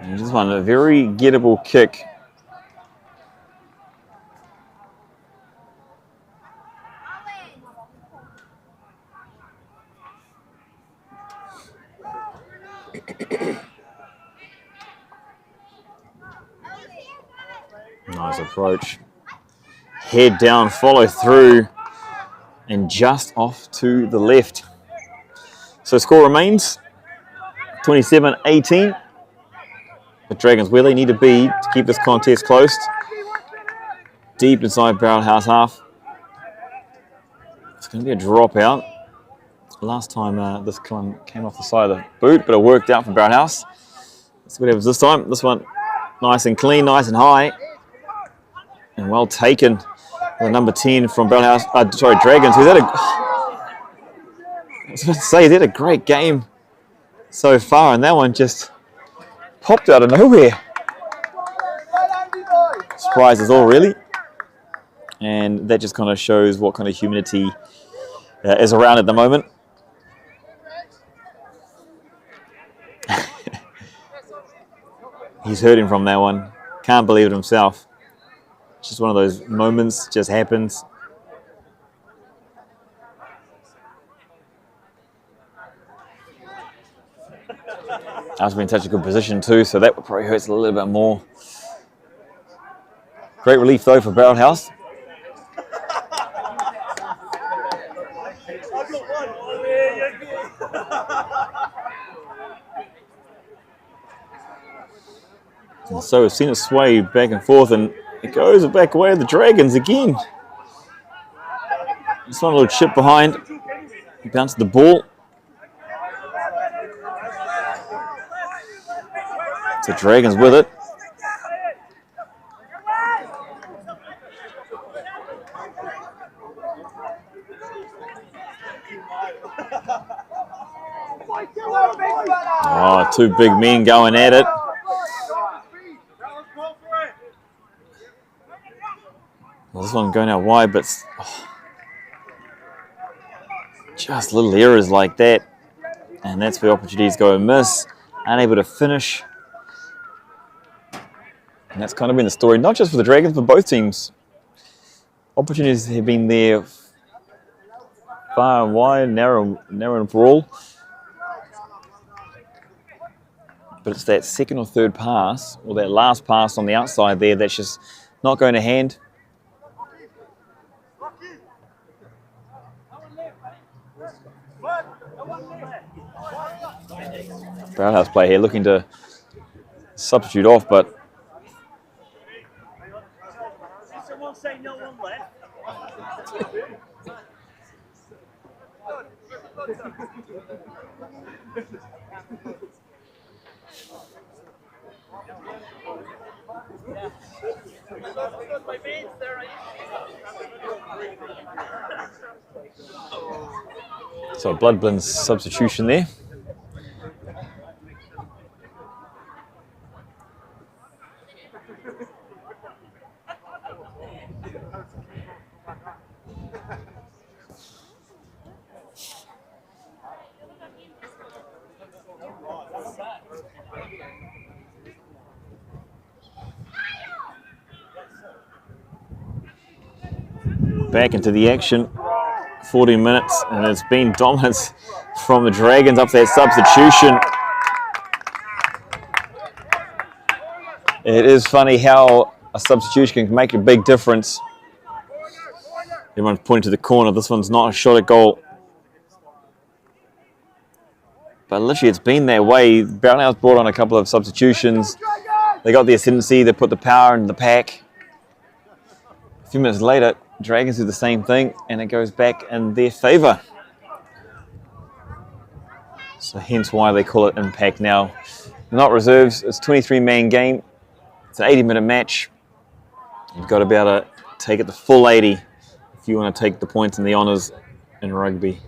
And this one, a very gettable kick. Nice approach. Head down, follow through, and just off to the left. So score remains 27-18. The Dragons where they need to be to keep this contest close. Deep inside Barrelhouse half. It's going to be a dropout. Last time this one came off the side of the boot, but it worked out for Barrelhouse. Let's see what happens this time. This one nice and clean, nice and high. And well taken. The number 10 from Barrelhouse, Dragons, who's had a great game so far, and that one just popped out of nowhere. Surprises all, really. And that just kind of shows what kind of humidity is around at the moment. He's hurting from that one. Can't believe it himself. It's just one of those moments, just happens. I was in such a good position too, so that probably hurts a little bit more. Great relief though for Barrelhouse. And so we've seen it sway back and forth, and it goes back away to the Dragons again. This one a little chip behind. He bounced the ball. The Dragons with it. Oh, two big men going at it. Well, this one going out wide, but just little errors like that. And that's where opportunities go and miss. Unable to finish. And that's kind of been the story, not just for the Dragons, but both teams. Opportunities have been there far and wide, narrow and for all. But it's that second or third pass, or that last pass on the outside there, that's just not going to hand. Barrelhouse play here, looking to substitute off, but someone say no one left. So a blood blend substitution there. Back into the action, 14 minutes, and it's been dominance from the Dragons up to that substitution. It is funny how a substitution can make a big difference. Everyone's pointing to the corner. This one's not a shot at goal. But literally it's been that way. Barrelhouse brought on a couple of substitutions. They got the ascendancy, they put the power in the pack. A few minutes later, Dragons do the same thing, and it goes back in their favour. So hence why they call it impact now. Not reserves, it's a 23-man game. It's an 80-minute match. You've got to be able to take it the full 80 if you want to take the points and the honours in rugby.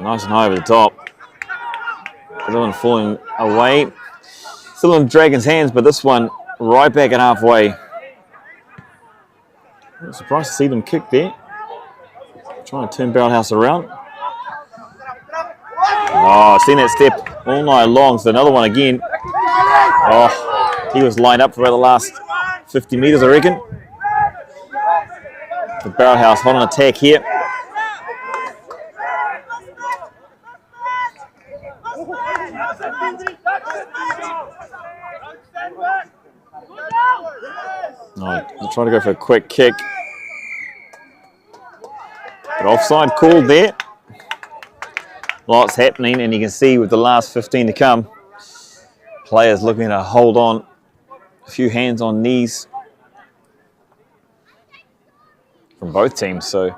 Nice and high over the top. The other one falling away. Still in Dragon's hands, but this one right back at halfway. I'm surprised to see them kick there. Trying to turn Barrelhouse around. Oh, seen that step all night long. So another one again. Oh, he was lined up for about the last 50 metres, I reckon. The Barrelhouse hot on attack here. Oh, they'll try to go for a quick kick. But offside called there. Lots happening, and you can see with the last 15 to come, players looking to hold on. A few hands on knees from both teams. So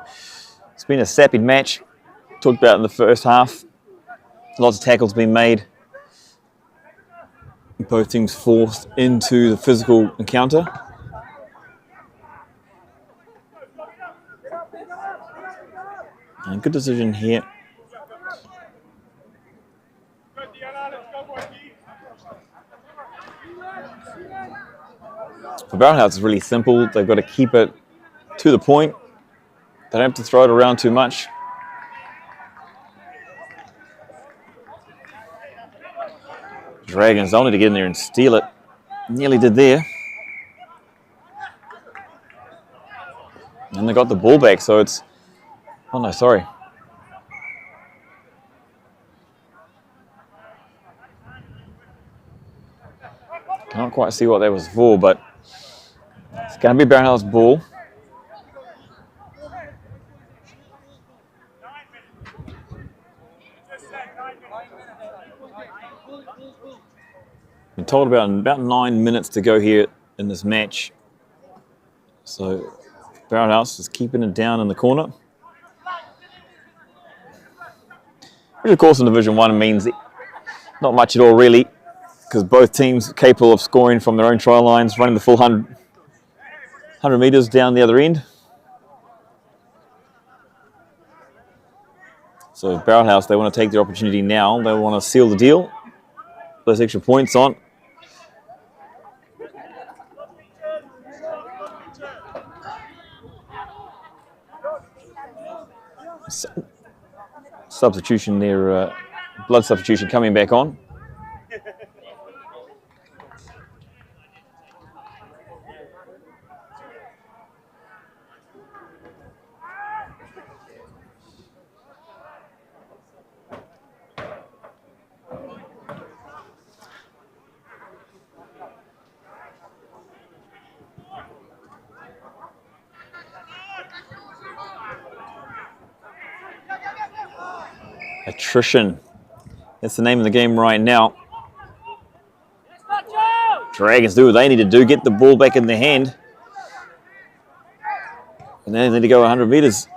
it's been a sappy match. Talked about in the first half. Lots of tackles being made. Both teams forced into the physical encounter. And good decision here. For Barrelhouse, it's really simple. They've got to keep it to the point. They don't have to throw it around too much. Dragons only to get in there and steal it. Nearly did there. And they got the ball back, so it's... Oh no, sorry. Can't quite see what that was for, but it's going to be Barrelhouse ball. Been told about 9 minutes to go here in this match. So Barrelhouse is keeping it down in the corner. Which of course in Division One means not much at all really, because both teams are capable of scoring from their own try lines, running the full 100 metres down the other end. So Barrelhouse, they want to take their opportunity now. They want to seal the deal. Those extra points on. Substitution there, blood substitution coming back on. Attrition. That's the name of the game right now. Dragons do what they need to do, get the ball back in their hand. And then they need to go 100 metres.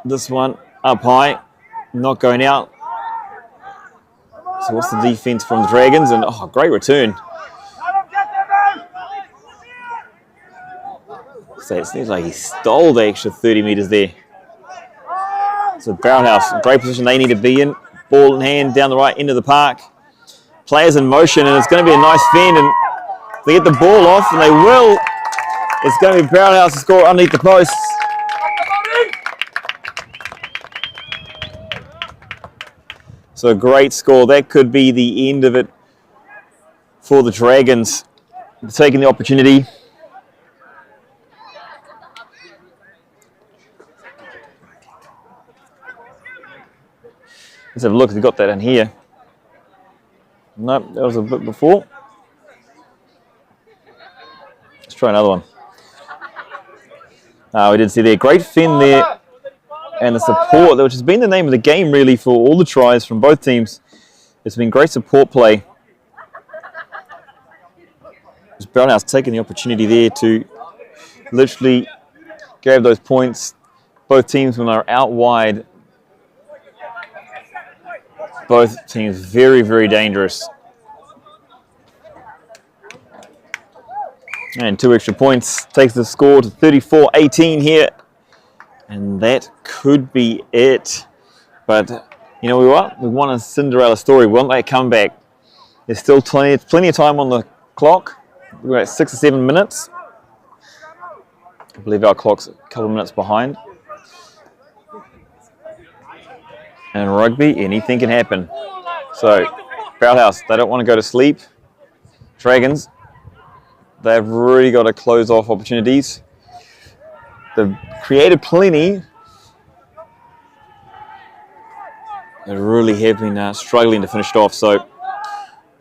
This one up high, not going out. So what's the defence from the Dragons? And oh, great return. So it seems like he stole the extra 30 metres there. So Barrelhouse, great position they need to be in. Ball in hand down the right end of the park. Players in motion, and it's going to be a nice fend. And they get the ball off, and they will. It's going to be Barrelhouse to score underneath the posts. So a great score. That could be the end of it for the Dragons. Taking the opportunity. Let's have a look if we got that in here. Nope, that was a bit before. Let's try another one. We did see there, great fin there. And the support, which has been the name of the game really for all the tries from both teams. It's been great support play. Barrelhouse taking the opportunity there to literally grab those points. Both teams when they're out wide. Both teams very, very dangerous. And 2 extra points takes the score to 34-18 here. And that could be it. But You know what? We want a Cinderella story. We want that comeback. There's still plenty of time on the clock. We're at 6 or 7 minutes. I believe our clock's a couple of minutes behind. And in rugby, anything can happen. So, Barrelhouse, they don't want to go to sleep. Dragons, they've really got to close off opportunities. They've created plenty. They really have been struggling to finish it off. So,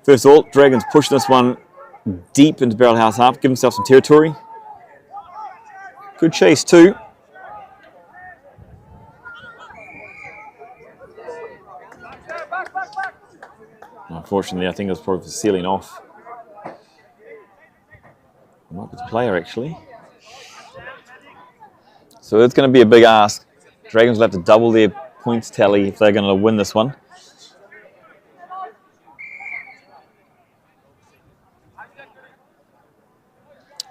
first of all, Dragons push this one deep into Barrelhouse half, give himself some territory. Good chase too. Unfortunately, I think it was probably sealing off. Might be the player actually. So it's going to be a big ask. Dragons will have to double their points tally if they're going to win this one.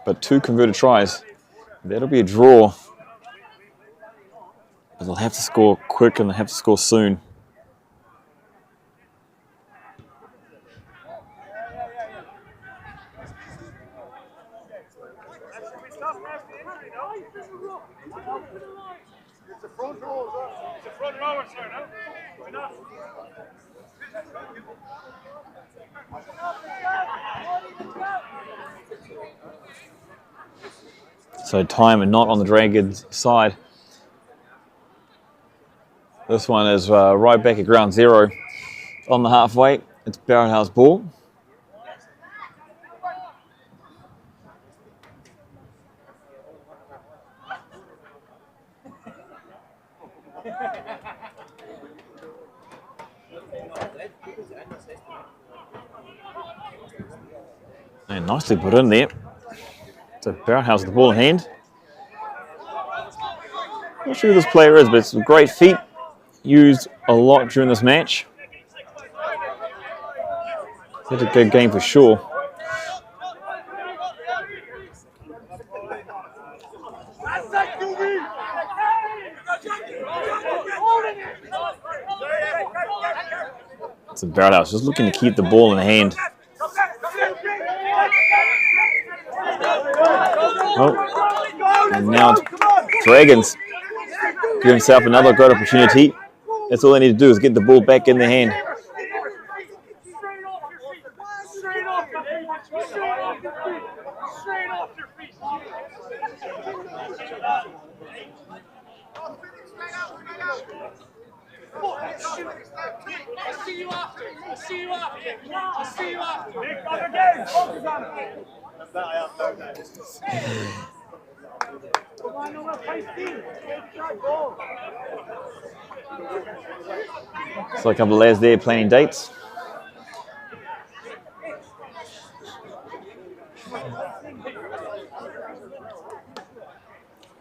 But 2 converted tries. That'll be a draw. But they'll have to score quick and they'll have to score soon. So time and not on the Dragons' side. This one is right back at ground zero. On the halfway, it's Barrelhouse ball. And nicely put in there. So Barrelhouse with the ball in hand. Not sure who this player is, but it's a great feat. Used a lot during this match. It's a good game for sure. So Barrelhouse just looking to keep the ball in hand. Oh, and now Dragons give himself another great opportunity. That's all they need to do is get the ball back in their hand. So a couple of lads there planning dates.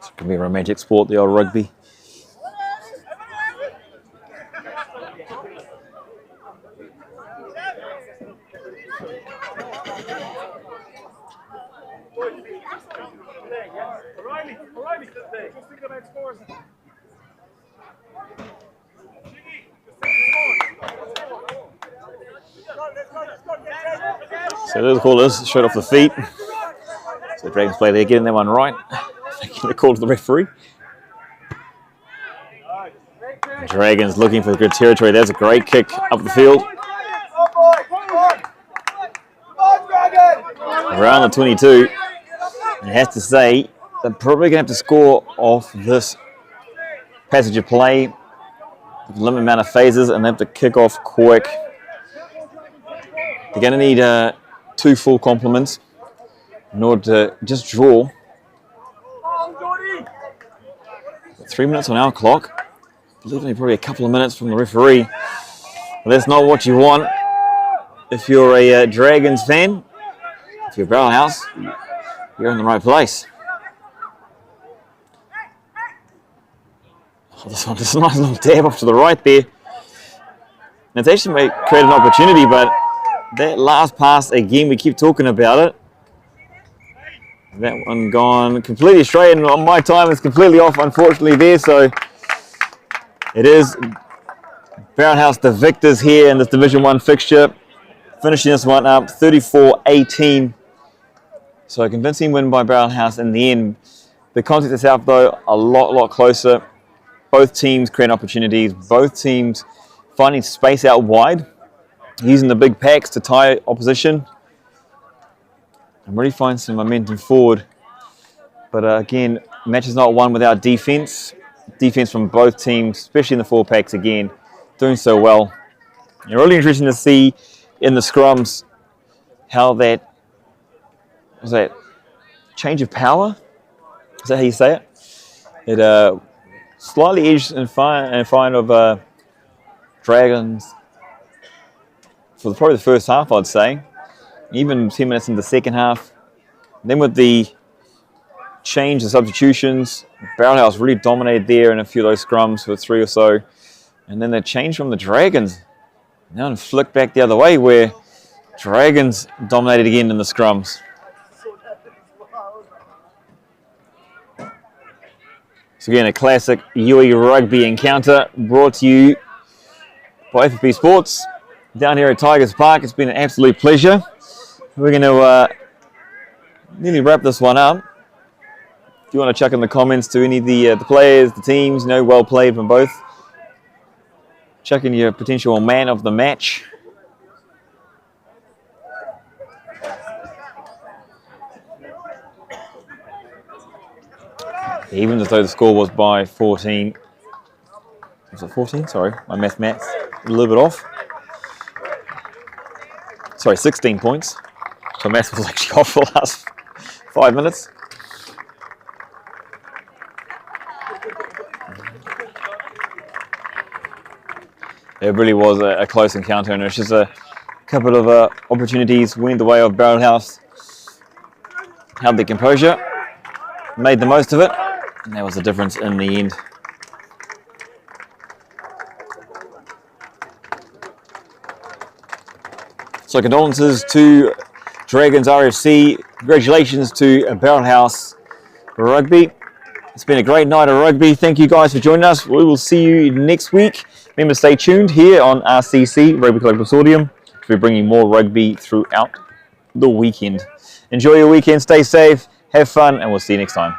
It can be a romantic sport, the old rugby. So the call is straight off the feet. So Dragons play there, getting that one right. Taking the call to the referee. Dragons looking for the good territory. There's a great kick up the field. Around the 22. And it has to say, they're probably going to have to score off this passage of play. Limited amount of phases, and they have to kick off quick. They're going to need 2 full complements in order to just draw. 3 minutes on our clock. I believe only probably a couple of minutes from the referee. But that's not what you want if you're a Dragons fan. If you're Barrelhouse, you're in the right place. Oh, this is a nice little dab off to the right there. And it's actually created an opportunity, but that last pass, again, we keep talking about it. That one gone completely straight, and on my time it's completely off, unfortunately, there. So it is Barrelhouse, the victors here in this Division One fixture, finishing this one up 34-18. So a convincing win by Barrelhouse in the end. The contest itself, though, a lot closer. Both teams creating opportunities. Both teams finding space out wide, using the big packs to tie opposition and really find some momentum forward. But again, match is not won without defense. Defense from both teams, especially in the 4 packs again, doing so well. It's really interesting to see in the scrums how that change of power. Is that how you say it? It slightly edged in fine of Dragons for probably the first half, I'd say. Even 10 minutes in the second half. Then with the change, the substitutions, Barrelhouse really dominated there in a few of those scrums for 3 or so. And then the change from the Dragons. Now and flick back the other way where Dragons dominated again in the scrums. So again, a classic UAE Rugby encounter brought to you by FFP Sports down here at Tigers Park. It's been an absolute pleasure. We're going to nearly wrap this one up. If you want to chuck in the comments to any of the players, the teams, well played from both. Chuck in your potential man of the match. Even though the score was by 14. Was it 14? Sorry, my maths a little bit off. Sorry, 16 points. So maths was actually off for the last 5 minutes. It really was a close encounter, and it's just a couple of opportunities went the way of Barrelhouse. Held their composure, made the most of it. And that was the difference in the end. So condolences to Dragons RFC. Congratulations to Barrelhouse Rugby. It's been a great night of rugby. Thank you guys for joining us. We will see you next week. Remember to stay tuned here on RCC, Rugby Club Consortium. We're bringing more rugby throughout the weekend. Enjoy your weekend. Stay safe. Have fun. And we'll see you next time.